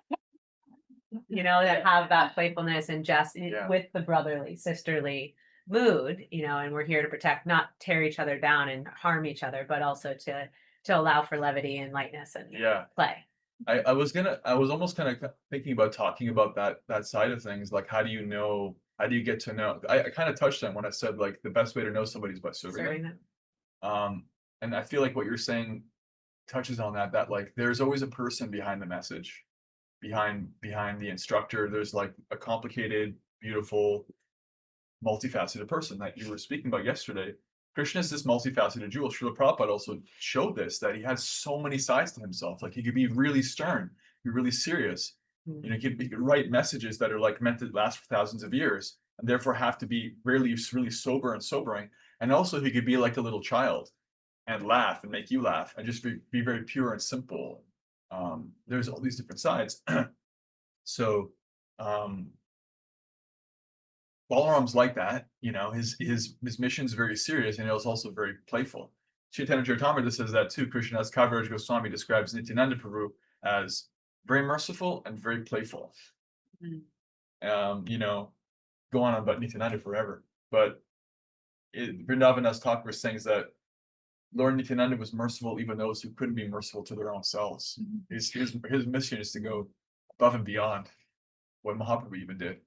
you know, that have that playfulness and jest Yeah. with the brotherly, sisterly mood, you know, and we're here to protect, not tear each other down and harm each other, but also to allow for levity and lightness and Yeah. play. I was almost kind of thinking about talking about that side of things. Like, how do you get to know? I kind of touched on when I said like the best way to know somebody is by serving Serving them. them. And I feel like what you're saying touches on that like there's always a person behind the message, behind the instructor. There's like a complicated, beautiful, multifaceted person that you were speaking about yesterday. Krishna is this multifaceted jewel. Srila Prabhupada also showed this, that he has so many sides to himself. Like he could be really stern, be really serious. You know, he could write messages that are like meant to last for thousands of years, and therefore have to be really sober and sobering. And also he could be like a little child and laugh and make you laugh and just be very pure and simple. There's all these different sides. So Balaram's like that, you know, his mission's very serious, and it was also very playful. Chaitanya Charitamrita says that too. Krishnadas Kaviraj Goswami describes Nityananda Prabhu as very merciful and very playful. You know, go on about Nityananda forever. But Vrindavan Thakur sings that Lord Nityananda was merciful even those who couldn't be merciful to their own selves. His mission is to go above and beyond what Mahaprabhu even did.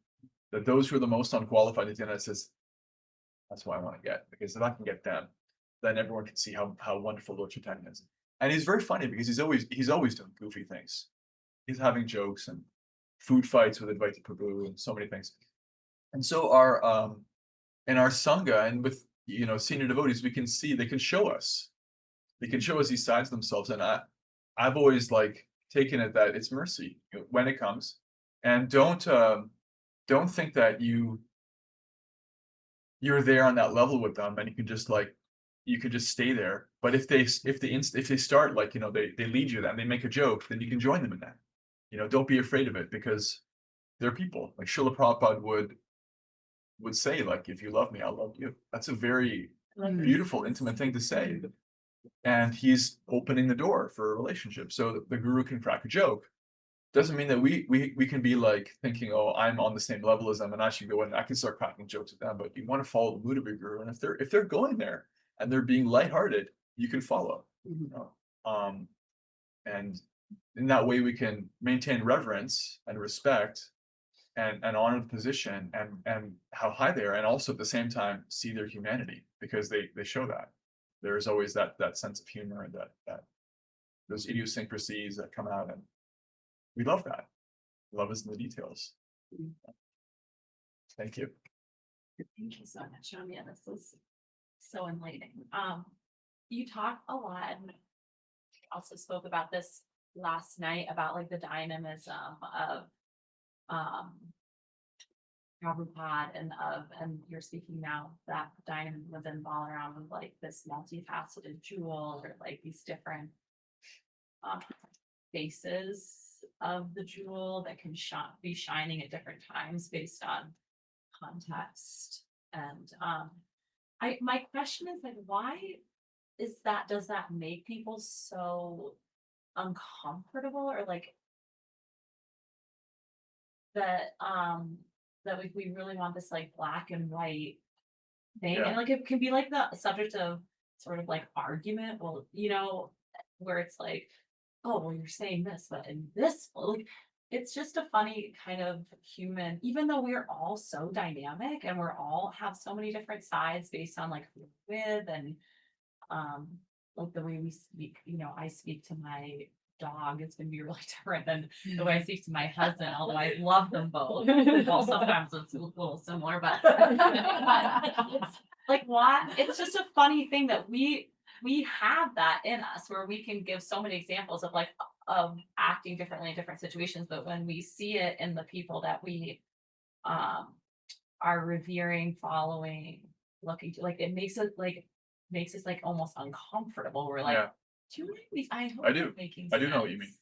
That those who are the most unqualified, Nityananda says, that's what I want to get, because if I can get them, then everyone can see how wonderful Lord Chaitanya is. And he's very funny because he's always doing goofy things. He's having jokes and food fights with Advaita Prabhu and so many things. And so in our sangha and with, you know, senior devotees, we can see, they can show us these sides of themselves. And I've always like taken it that it's mercy when it comes, and don't think that you're there on that level with them and you can just stay there. But if they start, like, you know, they lead you and they make a joke, then you can join them in that. You know, don't be afraid of it, because they're people. Like Srila Prabhupada would say, like, if you love me, I'll love you. That's a very beautiful, intimate thing to say. And he's opening the door for a relationship. So the guru can crack a joke. Doesn't mean that we can be like thinking, oh, I'm on the same level as them and I should go in and I can start cracking jokes at them. But you want to follow the mood of your guru. And if they're going there and they're being lighthearted, you can follow. You know? And in that way we can maintain reverence and respect and honor the position and how high they are, and also at the same time see their humanity, because they show that. There's always that sense of humor and that those idiosyncrasies that come out, and we love that. Love is in the details. Thank you. Thank you so much, Ramya. This was so enlightening. you talk a lot, and also spoke about this last night about like the dynamism of Prabhupada and you're speaking now that dynamism within Balaram of like this multifaceted jewel or like these different faces of the jewel that can be shining at different times based on context. And my question is like, why does that make people so uncomfortable, or like that we really want this like black and white thing, Yeah. and like it can be like the subject of sort of like argument, well, where it's like, oh well, you're saying this, but in this, like, it's just a funny kind of human, even though we're all so dynamic and we're all have so many different sides based on like who we're with, and like the way we speak, I speak to my dog, it's gonna be really different than the way I speak to my husband, although I love them both. Well, sometimes it's a little similar, but it's like what? It's just a funny thing that we have that in us where we can give so many examples of acting differently in different situations, but when we see it in the people that we are revering, following, looking to, like it makes us like almost uncomfortable. We're like, Yeah. do you make these? I hope I do. I'm making I do know what you sense.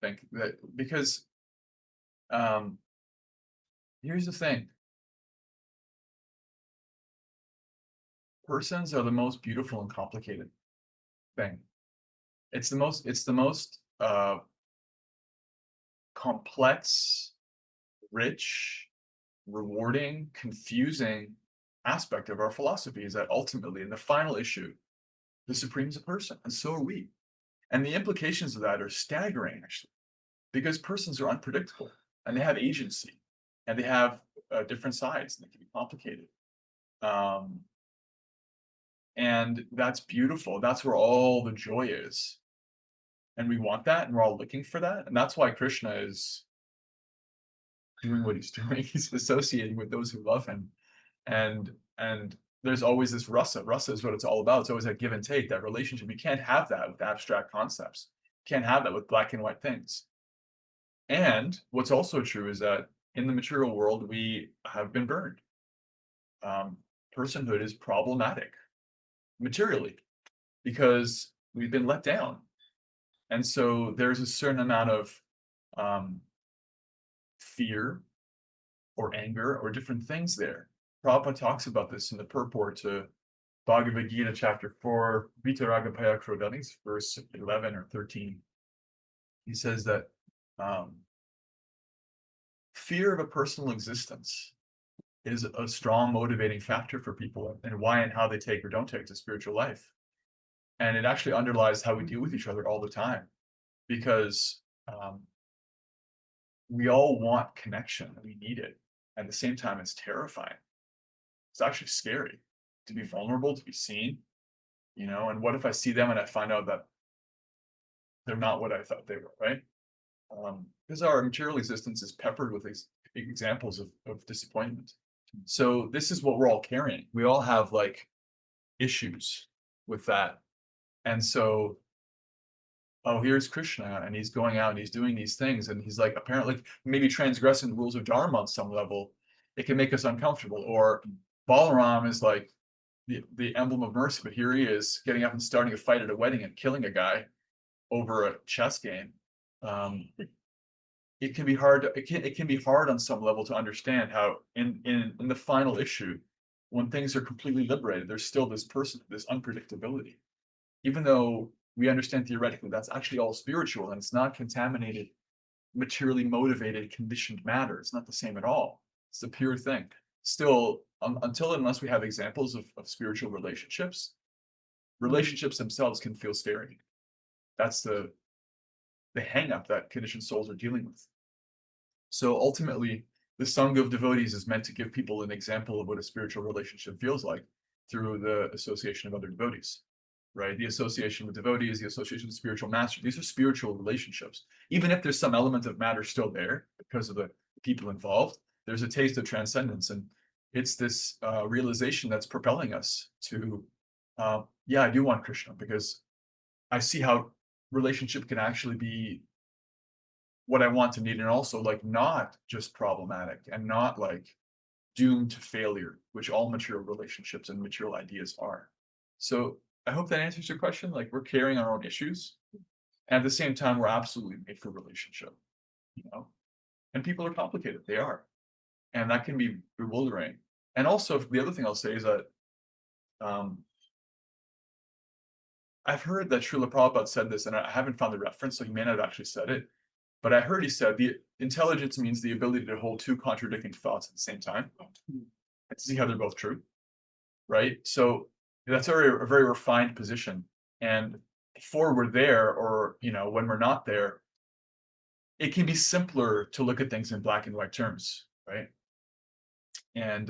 mean. Think that because here's the thing. Persons are the most beautiful and complicated thing. It's the most complex, rich, rewarding, confusing aspect of our philosophy is that ultimately in the final issue, the supreme is a person, and so are we. And the implications of that are staggering, actually, because persons are unpredictable and they have agency and they have different sides and they can be complicated. And that's beautiful. That's where all the joy is. And we want that, and we're all looking for that. And that's why Krishna is doing what he's doing. He's associating with those who love him. And there's always this rasa. Rasa is what it's all about. It's always that give and take, that relationship. You can't have that with abstract concepts. You can't have that with black and white things. And what's also true is that in the material world, we have been burned. Personhood is problematic materially because we've been let down. And so there's a certain amount of fear or anger or different things there. Prabhupada talks about this in the purport to Bhagavad Gita, chapter 4, Vitaragapaya Krodani, verse 11 or 13. He says that fear of a personal existence is a strong motivating factor for people and why and how they take or don't take to spiritual life. And it actually underlies how we deal with each other all the time, because we all want connection and we need it. At the same time, it's terrifying. It's actually scary to be vulnerable, to be seen, and what if I see them and I find out that they're not what I thought they were, right? Because our material existence is peppered with these examples of disappointment. So this is what we're all carrying. We all have like issues with that. And so, oh, here's Krishna, and he's going out and he's doing these things, and he's like apparently maybe transgressing the rules of Dharma on some level. It can make us uncomfortable. Or Balaram is like the emblem of mercy, but here he is getting up and starting a fight at a wedding and killing a guy over a chess game. It can be hard. It can be hard on some level to understand how in the final issue, when things are completely liberated, there's still this unpredictability. Even though we understand theoretically that's actually all spiritual and it's not contaminated, materially motivated, conditioned matter. It's not the same at all. It's a pure thing. Still, until and unless we have examples of spiritual relationships themselves can feel scary. That's the hang up that conditioned souls are dealing with. So ultimately, the Sangha of devotees is meant to give people an example of what a spiritual relationship feels like through the association of other devotees, right? The association with devotees, the association with spiritual master, these are spiritual relationships. Even if there's some element of matter still there because of the people involved, there's a taste of transcendence. And it's this realization that's propelling us to yeah, I do want Krishna because I see how relationship can actually be what I want to need, and also like not just problematic and not like doomed to failure, which all material relationships and material ideas are. So I hope that answers your question. Like we're carrying our own issues, and at the same time, we're absolutely made for relationship, you know. And people are complicated; they are, and that can be bewildering. And also, the other thing I'll say is that um, I've heard that Srila Prabhupada said this, and I haven't found the reference, so he may not have actually said it. But I heard he said the intelligence means the ability to hold two contradicting thoughts at the same time and to see how they're both true, right? So that's a very refined position. And before we're there, or when we're not there, it can be simpler to look at things in black and white terms, right? And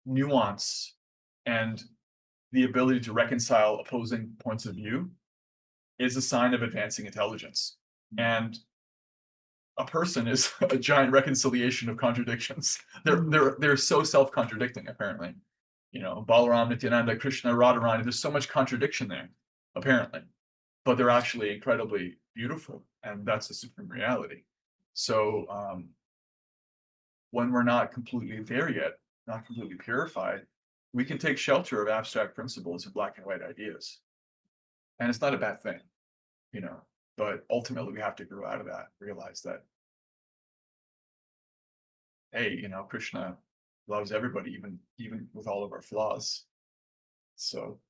nuance and the ability to reconcile opposing points of view is a sign of advancing intelligence. And a person is a giant reconciliation of contradictions. They're so self-contradicting, apparently. Balaram, Nityananda, Krishna, Radharani, there's so much contradiction there, apparently. But they're actually incredibly beautiful, and that's the supreme reality. So when we're not completely there yet, not completely purified, we can take shelter of abstract principles and black and white ideas. And it's not a bad thing, but ultimately we have to grow out of that, realize that, hey, Krishna loves everybody, even with all of our flaws. So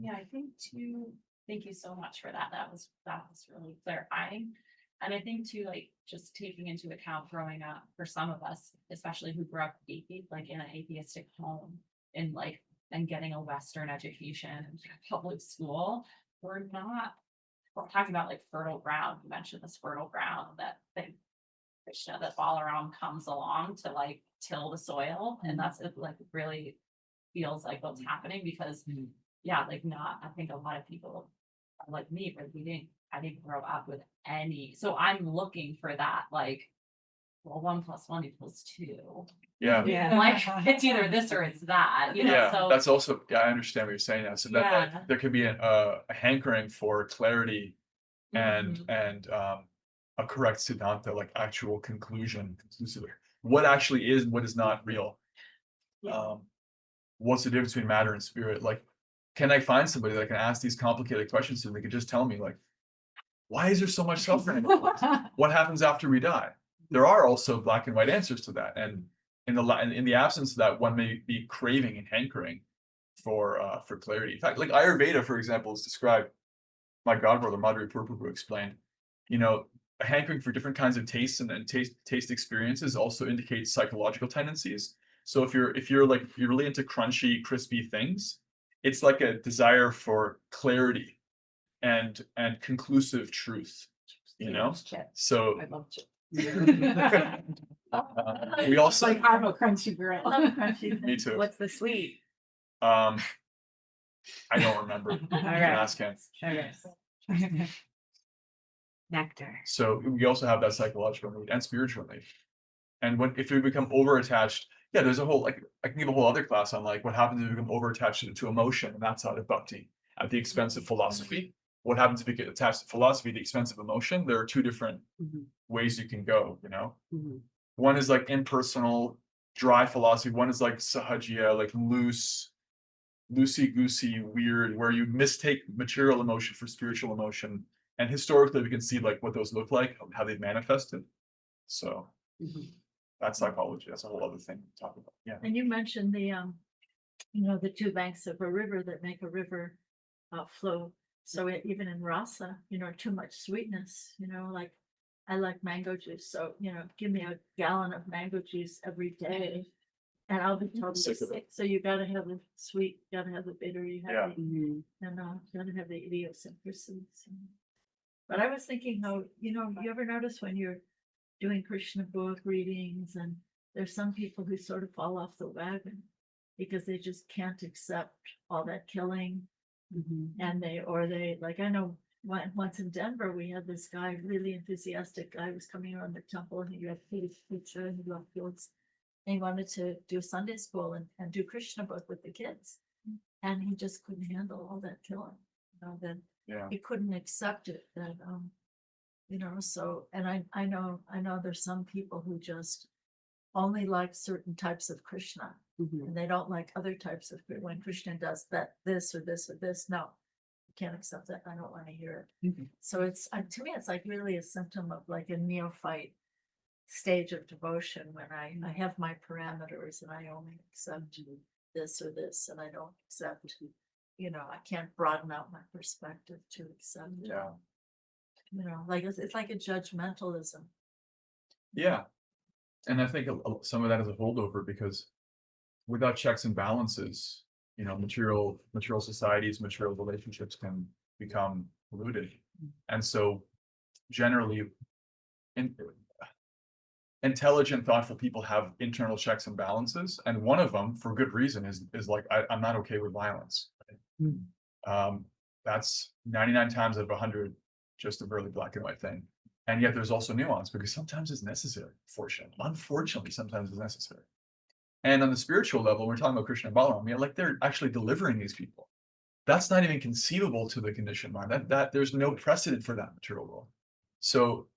Yeah, I think too, thank you so much for that. That was really clarifying. And I think too, like just taking into account growing up for some of us, especially who grew up like in an atheistic home and getting a Western education and public school, we're talking about like fertile ground. You mentioned this fertile ground that Krishna, that Balaram comes along to like till the soil. And that's like really feels like what's happening because yeah, like I think a lot of people are like me, but I didn't grow up with any. So I'm looking for that, like, well, 1 + 1 = 2. yeah. Yeah. Like it's either this or it's that, Yeah, so that's also, I understand what you're saying now. So that Yeah. there could be a hankering for clarity and Mhm. a correct siddhanta, like actual conclusive. What actually is, what is not real. Yeah. What's the difference between matter and spirit? Like, can I find somebody that can ask these complicated questions to them? They could just tell me, like, why is there so much suffering? What happens after we die? There are also black and white answers to that, and in the absence of that, one may be craving and hankering for clarity. In fact, like Ayurveda, for example, is described. My godbrother Madhuri Purpuru explained, a hankering for different kinds of tastes and taste experiences also indicates psychological tendencies. So if you're really into crunchy, crispy things, it's like a desire for clarity and conclusive truth. So I love chips. we also Like I'm a crunchy girl. I love crunchy me things. too. What's the sweet? I don't remember. You can right. ask him. Okay. Nectar. So we also have that psychological need and spiritual need. And if we become over-attached, yeah, there's a whole, like, I can give a whole other class on like what happens if you become over-attached to emotion, and that's out of bhakti at the expense of philosophy. What happens if you get attached to philosophy at the expense of emotion? There are two different ways you can go, One is like impersonal, dry philosophy. One is like sahajiya, like loosey-goosey, weird, where you mistake material emotion for spiritual emotion. And historically, we can see like what those look like, how they've manifested. So that's psychology. That's a whole other thing to talk about. Yeah. And you mentioned the two banks of a river that make a river flow. So even in rasa, too much sweetness, like I like mango juice. So, give me a gallon of mango juice every day and I'll be totally Sick of it. sick. So you got to have the sweet, you got to have the bitter, you have Yeah. and you got to have the idiosyncrasies. But I was thinking how, you ever notice when you're doing Krishna book readings and there's some people who sort of fall off the wagon because they just can't accept all that killing. And they like, I know once in Denver, we had this guy, really enthusiastic guy, was coming around the temple and he had pizza and he loved fields. And he wanted to do Sunday school and do Krishna book with the kids. And he just couldn't handle all that killing, that Yeah. he couldn't accept it, that, so, and I know there's some people who just only like certain types of Krishna, and they don't like other types of, when Krishna does that, this or this or this, no, I can't accept that, I don't want to hear it. So it's, to me, it's like really a symptom of like a neophyte stage of devotion, when I have my parameters and I only accept this or this, and I don't accept, I can't broaden out my perspective to accept, Yeah. like it's like a judgmentalism. Yeah. And I think some of that is a holdover, because without checks and balances, material societies, material relationships can become polluted. And so generally, intelligent, thoughtful people have internal checks and balances. And one of them, for good reason, is like, I'm not okay with violence. That's 99 times out of 100, just a really black and white thing. And yet there's also nuance, because sometimes it's necessary, unfortunately, sometimes it's necessary. And on the spiritual level, we're talking about Krishna and Balaram, like they're actually delivering these people. That's not even conceivable to the conditioned mind. That there's no precedent for that material world. So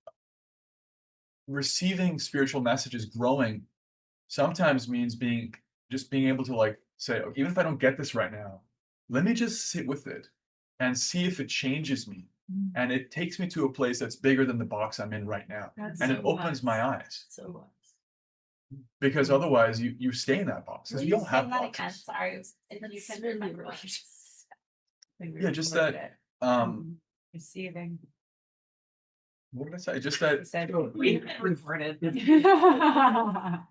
receiving spiritual messages, growing, sometimes means being able to like say, oh, even if I don't get this right now, let me just sit with it and see if it changes me. And it takes me to a place that's bigger than the box I'm in right now. That's And so it opens my eyes. So wise. Because otherwise you stay in that box. Because we don't have boxes. Sorry, if you That's can really remember right. what you just said. Yeah, just that Receiving. what did I say? Just that You said Oh, We if- recorded. yeah,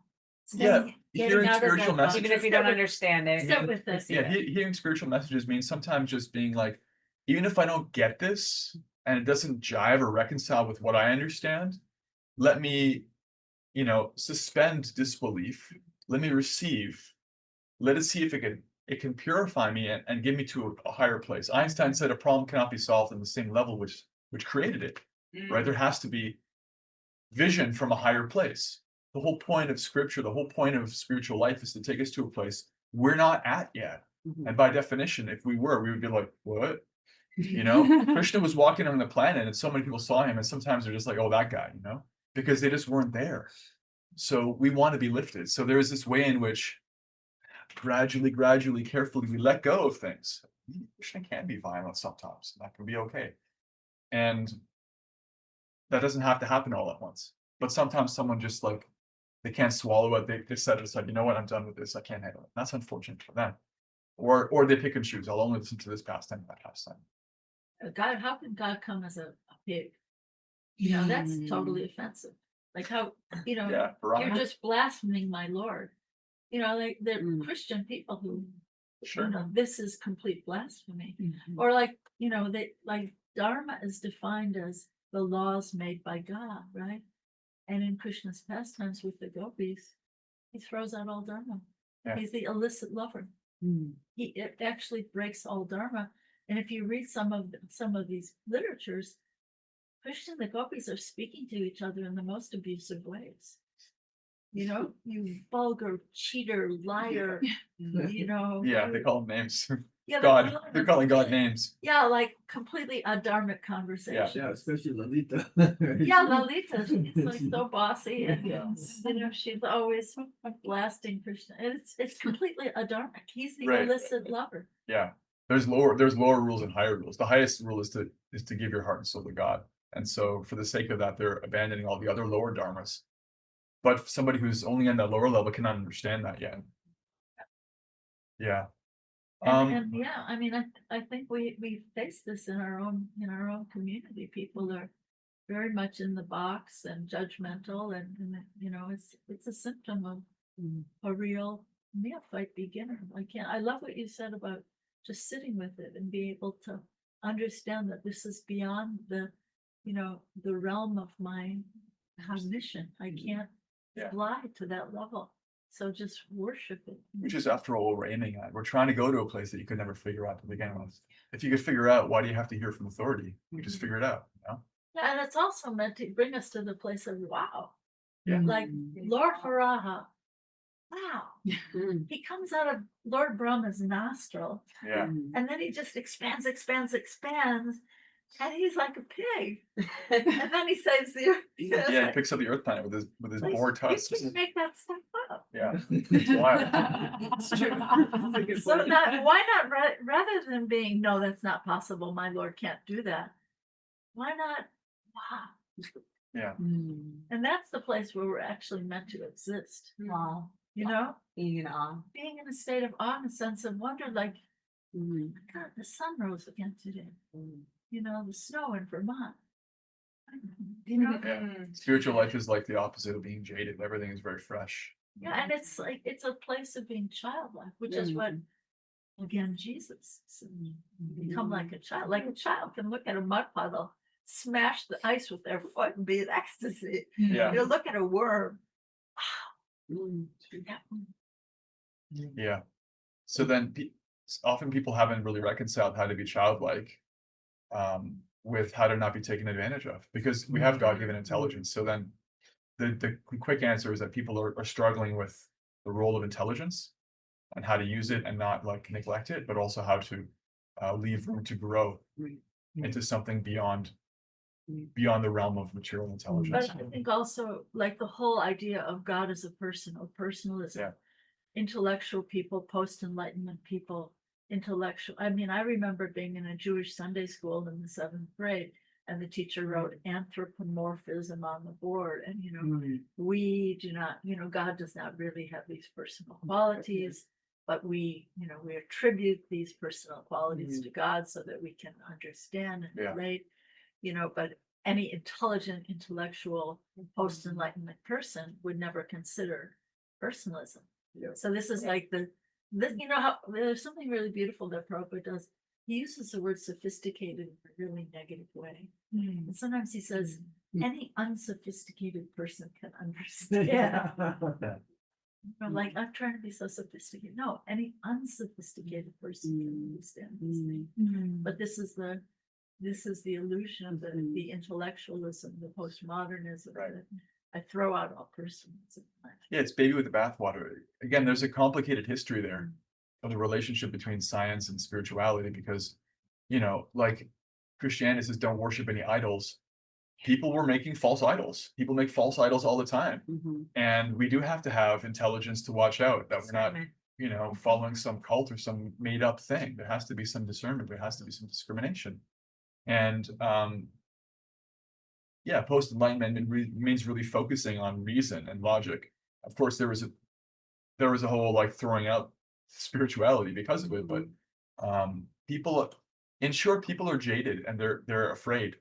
Getting hearing out of spiritual that box. messages. even if you don't understand it. Sit with this. Yeah, hearing spiritual messages means sometimes just being like, even if I don't get this and it doesn't jive or reconcile with what I understand, let me, suspend disbelief. Let me receive. Let it see if it can purify me and get me to a higher place. Einstein said a problem cannot be solved on the same level which created it. Right? There has to be vision from a higher place. The whole point of scripture, the whole point of spiritual life is to take us to a place we're not at yet. And by definition, if we were, we would be like, what? Krishna was walking on the planet and so many people saw him, and sometimes they're just like, oh, that guy, because they just weren't there. So we want to be lifted. So there is this way in which gradually, carefully, we let go of things. Krishna can be violent sometimes. That can be okay. And that doesn't have to happen all at once. But sometimes someone just like, they can't swallow it. They set it aside. You know what? I'm done with this. I can't handle it. That's unfortunate for them. Or they pick and choose. I'll only listen to this pastime, that pastime. God, how can God come as a pig? That's totally offensive. Like how, Yeah, you're just blaspheming my Lord. Like the Christian people who, sure. this is complete blasphemy. Or like, they like Dharma is defined as the laws made by God, right? And in Krishna's pastimes with the gopis, he throws out all Dharma. Yeah. He's the illicit lover. It actually breaks all Dharma. And if you read some of these literatures, Krishna and the gopis are speaking to each other in the most abusive ways. You vulgar cheater, liar, Yeah, they call them names. Yeah, God, they're calling God names. Yeah, like completely adharmic conversation. Yeah, especially Lalita. Yeah, Lalita, she's like so bossy, and she's always blasting Krishna. And it's completely adharmic. He's the Right. illicit lover. Yeah. There's lower rules and higher rules. The highest rule is to give your heart and soul to God. And so for the sake of that, they're abandoning all the other lower dharmas. But somebody who's only on that lower level cannot understand that yet. Yeah. And yeah, I mean, I think we face this in our own community. People are very much in the box and judgmental, and it's a symptom of a real neophyte beginner. I love what you said about just sitting with it and be able to understand that this is beyond the realm of my cognition. I can't fly to that level. So just worship it. Which is, after all, what we're aiming at. We're trying to go to a place that you could never figure out to begin with. If you could figure out, why do you have to hear from authority? You just figure it out. Yeah, and it's also meant to bring us to the place of wow. Yeah. Like Lord Varaha, wow, Mm. he comes out of Lord Brahma's nostril, Yeah. and then he just expands, and he's like a pig. And then he saves the earth. It's Yeah, he like, picks up the earth planet with his like, boar you tusks. can make that stuff up. Yeah. It's wild. It's true. So why not rather than being no, that's not possible. My Lord can't do that. Why not? Wow. Yeah. And that's the place where we're actually meant to exist. Wow. You know, Being in awe. being in a state of awe and a sense of wonder, like, Mm. God, the sun rose again today. You know, the snow in Vermont. You know, Yeah. Spiritual life is like the opposite of being jaded. Everything is very fresh. yeah, and it's like it's a place of being childlike, which is what again Jesus said, become like a child. Like a child can look at a mud puddle, smash the ice with their foot, and be in ecstasy. Yeah. You look at a worm. Mm. That one. Yeah. So then often people haven't really reconciled how to be childlike with how to not be taken advantage of, because we have God-given intelligence. So then the quick answer is that people are struggling with the role of intelligence and how to use it and not like neglect it, but also how to leave room to grow into something beyond the realm of material intelligence. But I think also like the whole idea of God as a person or personalism, Yeah. intellectual people, post-enlightenment people, intellectual. I mean, I remember being in a Jewish Sunday school in the 7th grade, and the teacher wrote anthropomorphism on the board. And, you know, we do not, you know, God does not really have these personal qualities, but we, you know, we attribute these personal qualities to God so that we can understand and relate, you know, but any intelligent, intellectual, post-enlightenment person would never consider personalism. So this is like this, you know, how there's something really beautiful that Prabhupada does. He uses the word sophisticated in a really negative way. And sometimes he says, any unsophisticated person can understand. You know, like, I'm trying to be so sophisticated. No, any unsophisticated person can understand these things. But this is the illusion of the intellectualism, the postmodernism. Right. That I throw out all personalism. Yeah, it's baby with the bathwater. Again, there's a complicated history there of the relationship between science and spirituality, because, you know, like Christianity says, don't worship any idols. People were making false idols. People make false idols all the time. And we do have to have intelligence to watch out that we're not, you know, following some cult or some made up thing. There has to be some discernment. There has to be some discrimination. And yeah, post-enlightenment means really focusing on reason and logic. Of course, there was a whole like throwing out spirituality because of it, but people, in short, people are jaded and they're afraid.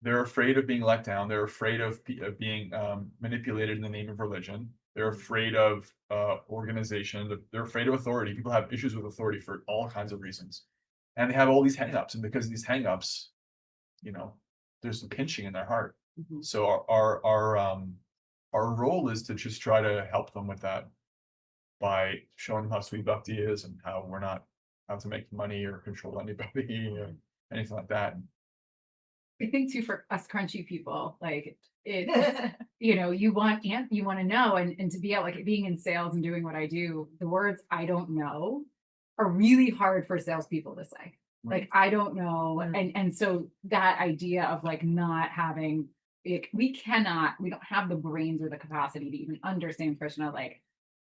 They're afraid of being let down. They're afraid of being manipulated in the name of religion. They're afraid of organization. They're afraid of authority. People have issues with authority for all kinds of reasons, and they have all these hangups. And because of these hangups, you know, there's some pinching in their heart. So our role is to just try to help them with that by showing them how sweet bhakti is and how we're not out to make money or control anybody or anything like that. I think too, for us crunchy people, like it's, you know, you want to know, and to be out, like being in sales and doing what I do, the words "I don't know" are really hard for salespeople to say. Like, I don't know. And so that idea of like not having it, we don't have the brains or the capacity to even understand Krishna. Like,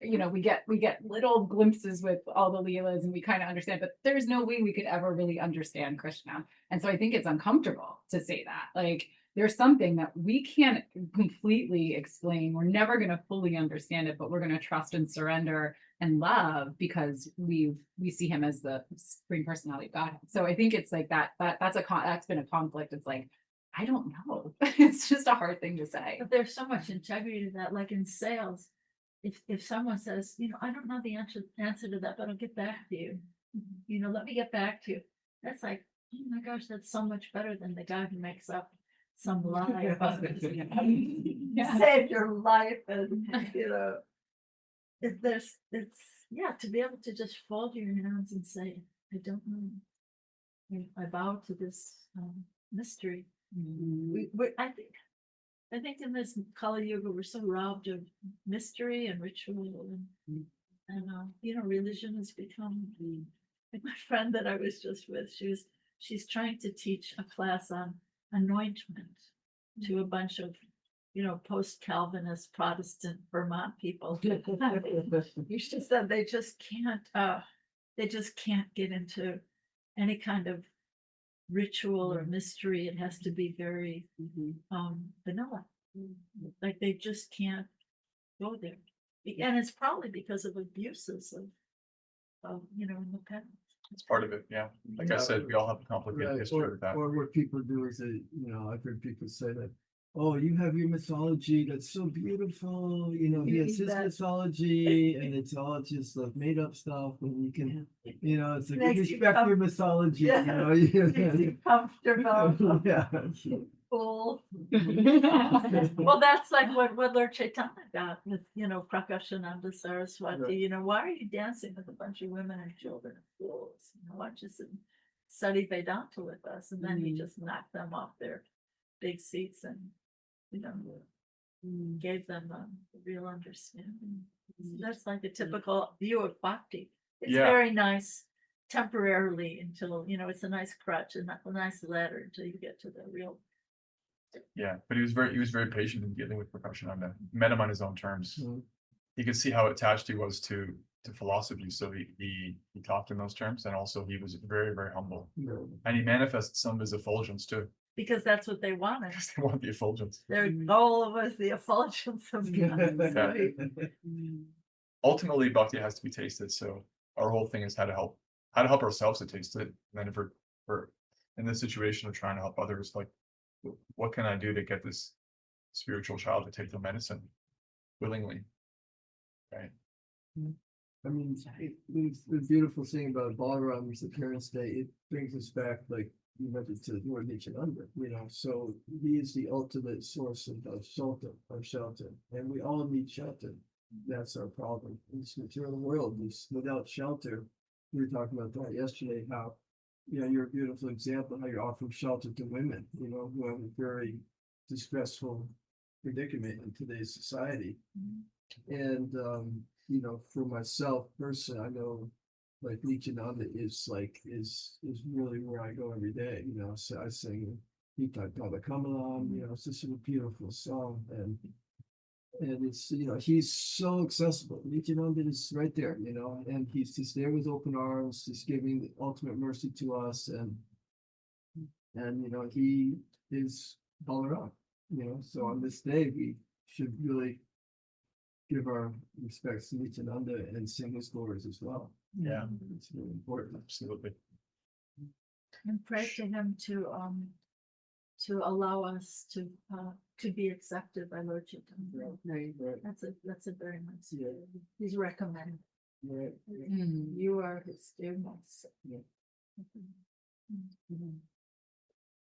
you know, we get little glimpses with all the Leelas and we kind of understand, but there's no way we could ever really understand Krishna. And so I think it's uncomfortable to say that. Like, there's something that we can't completely explain. We're never going to fully understand it, but we're going to trust and surrender and love because we see him as the supreme personality of God. So I think it's like that's been a conflict. It's like, I don't know. It's just a hard thing to say. But there's so much integrity to that, like in sales. If someone says, you know, I don't know the answer to that, but I'll get back to you. You know, let me get back to you. That's like, oh my gosh, that's so much better than the guy who makes up some lie about save your life, and you know, it's to be able to just fold your hands and say, I don't know. I bow to this mystery. I think I think in this Kali Yuga, we're so robbed of mystery and ritual and religion has become, like my friend that I was just with, she's trying to teach a class on anointment to a bunch of, post-Calvinist Protestant Vermont people. She said they just can't get into any kind of ritual or mystery. It has to be very vanilla. Like they just can't go there. And it's probably because of abuses of in the past. It's part of it, yeah. Like I said, we all have a complicated Right, history with that. or what people do is I've heard people say that, oh, you have your mythology that's so beautiful, he has his mythology and it's all just like made up stuff and you can, it's like Makes you respect your mythology, Makes you comfortable. Yeah. Cool. Well, that's like what Lord Chaitanya got with, Prakashananda Saraswati. Right. Why are you dancing with a bunch of women and children and fools? Why don't you study Vedanta with us? And then he just knocked them off their big seats and, gave them a real understanding. That's like the typical view of bhakti. It's Yeah. very nice temporarily until, it's a nice crutch and a nice ladder until you get to the real. Yeah, but he was very patient in dealing with Prakashananda. Met him on his own terms. Mhm. He could see how attached he was to philosophy, so he talked in those terms, and also he was very, very humble. Yeah. And he manifested some of his effulgence too, Because that's what they wanted. because they want the effulgence. Their goal was the effulgence of God. So Ultimately, bhakti has to be tasted, so our whole thing is how to help ourselves to taste it. And then if we're in this situation of trying to help others, like what can I do to get this spiritual child to take the medicine willingly? Right. I mean, the beautiful thing about Balaram's appearance day, it brings us back, like you mentioned, to Lord Nityananda, so he is the ultimate source of shelter, and we all need shelter. That's our problem. In this material world, without shelter, we were talking about that yesterday, how, you're a beautiful example how you're offering shelter to women, who have a very distressful predicament in today's society. And, for myself personally, I know like Nityananda is really where I go every day, so I sing Hita Kala Kamalam, it's just a beautiful song. And it's, he's so accessible. Nityananda is right there, and he's just there with open arms, just giving the ultimate mercy to us. And he is Balaram, so on this day, we should really give our respects to Nityananda and sing his glories as well. Yeah. It's really important. Absolutely. and pray to him to allow us to be accepted by Lord Chaitanya. Right. That's a very nice. Yeah. He's recommended. Right. You are his students. Yeah.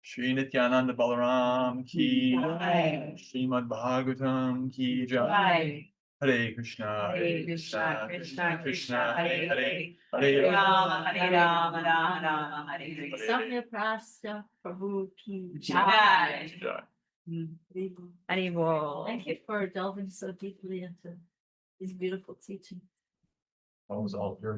Shri Nityananda Balaram ki Jai. Srimad Bhagavatam ki jai. Hare Krishna, Hare Krishna, Krishna Krishna, Hare Hare. Hare Hare Rama, Rama Rama, Hare Hare. Samya Prasya Prabhu ki Jai. Jai. Haribol. Thank you for delving so deeply into these beautiful teachings. That was all yours.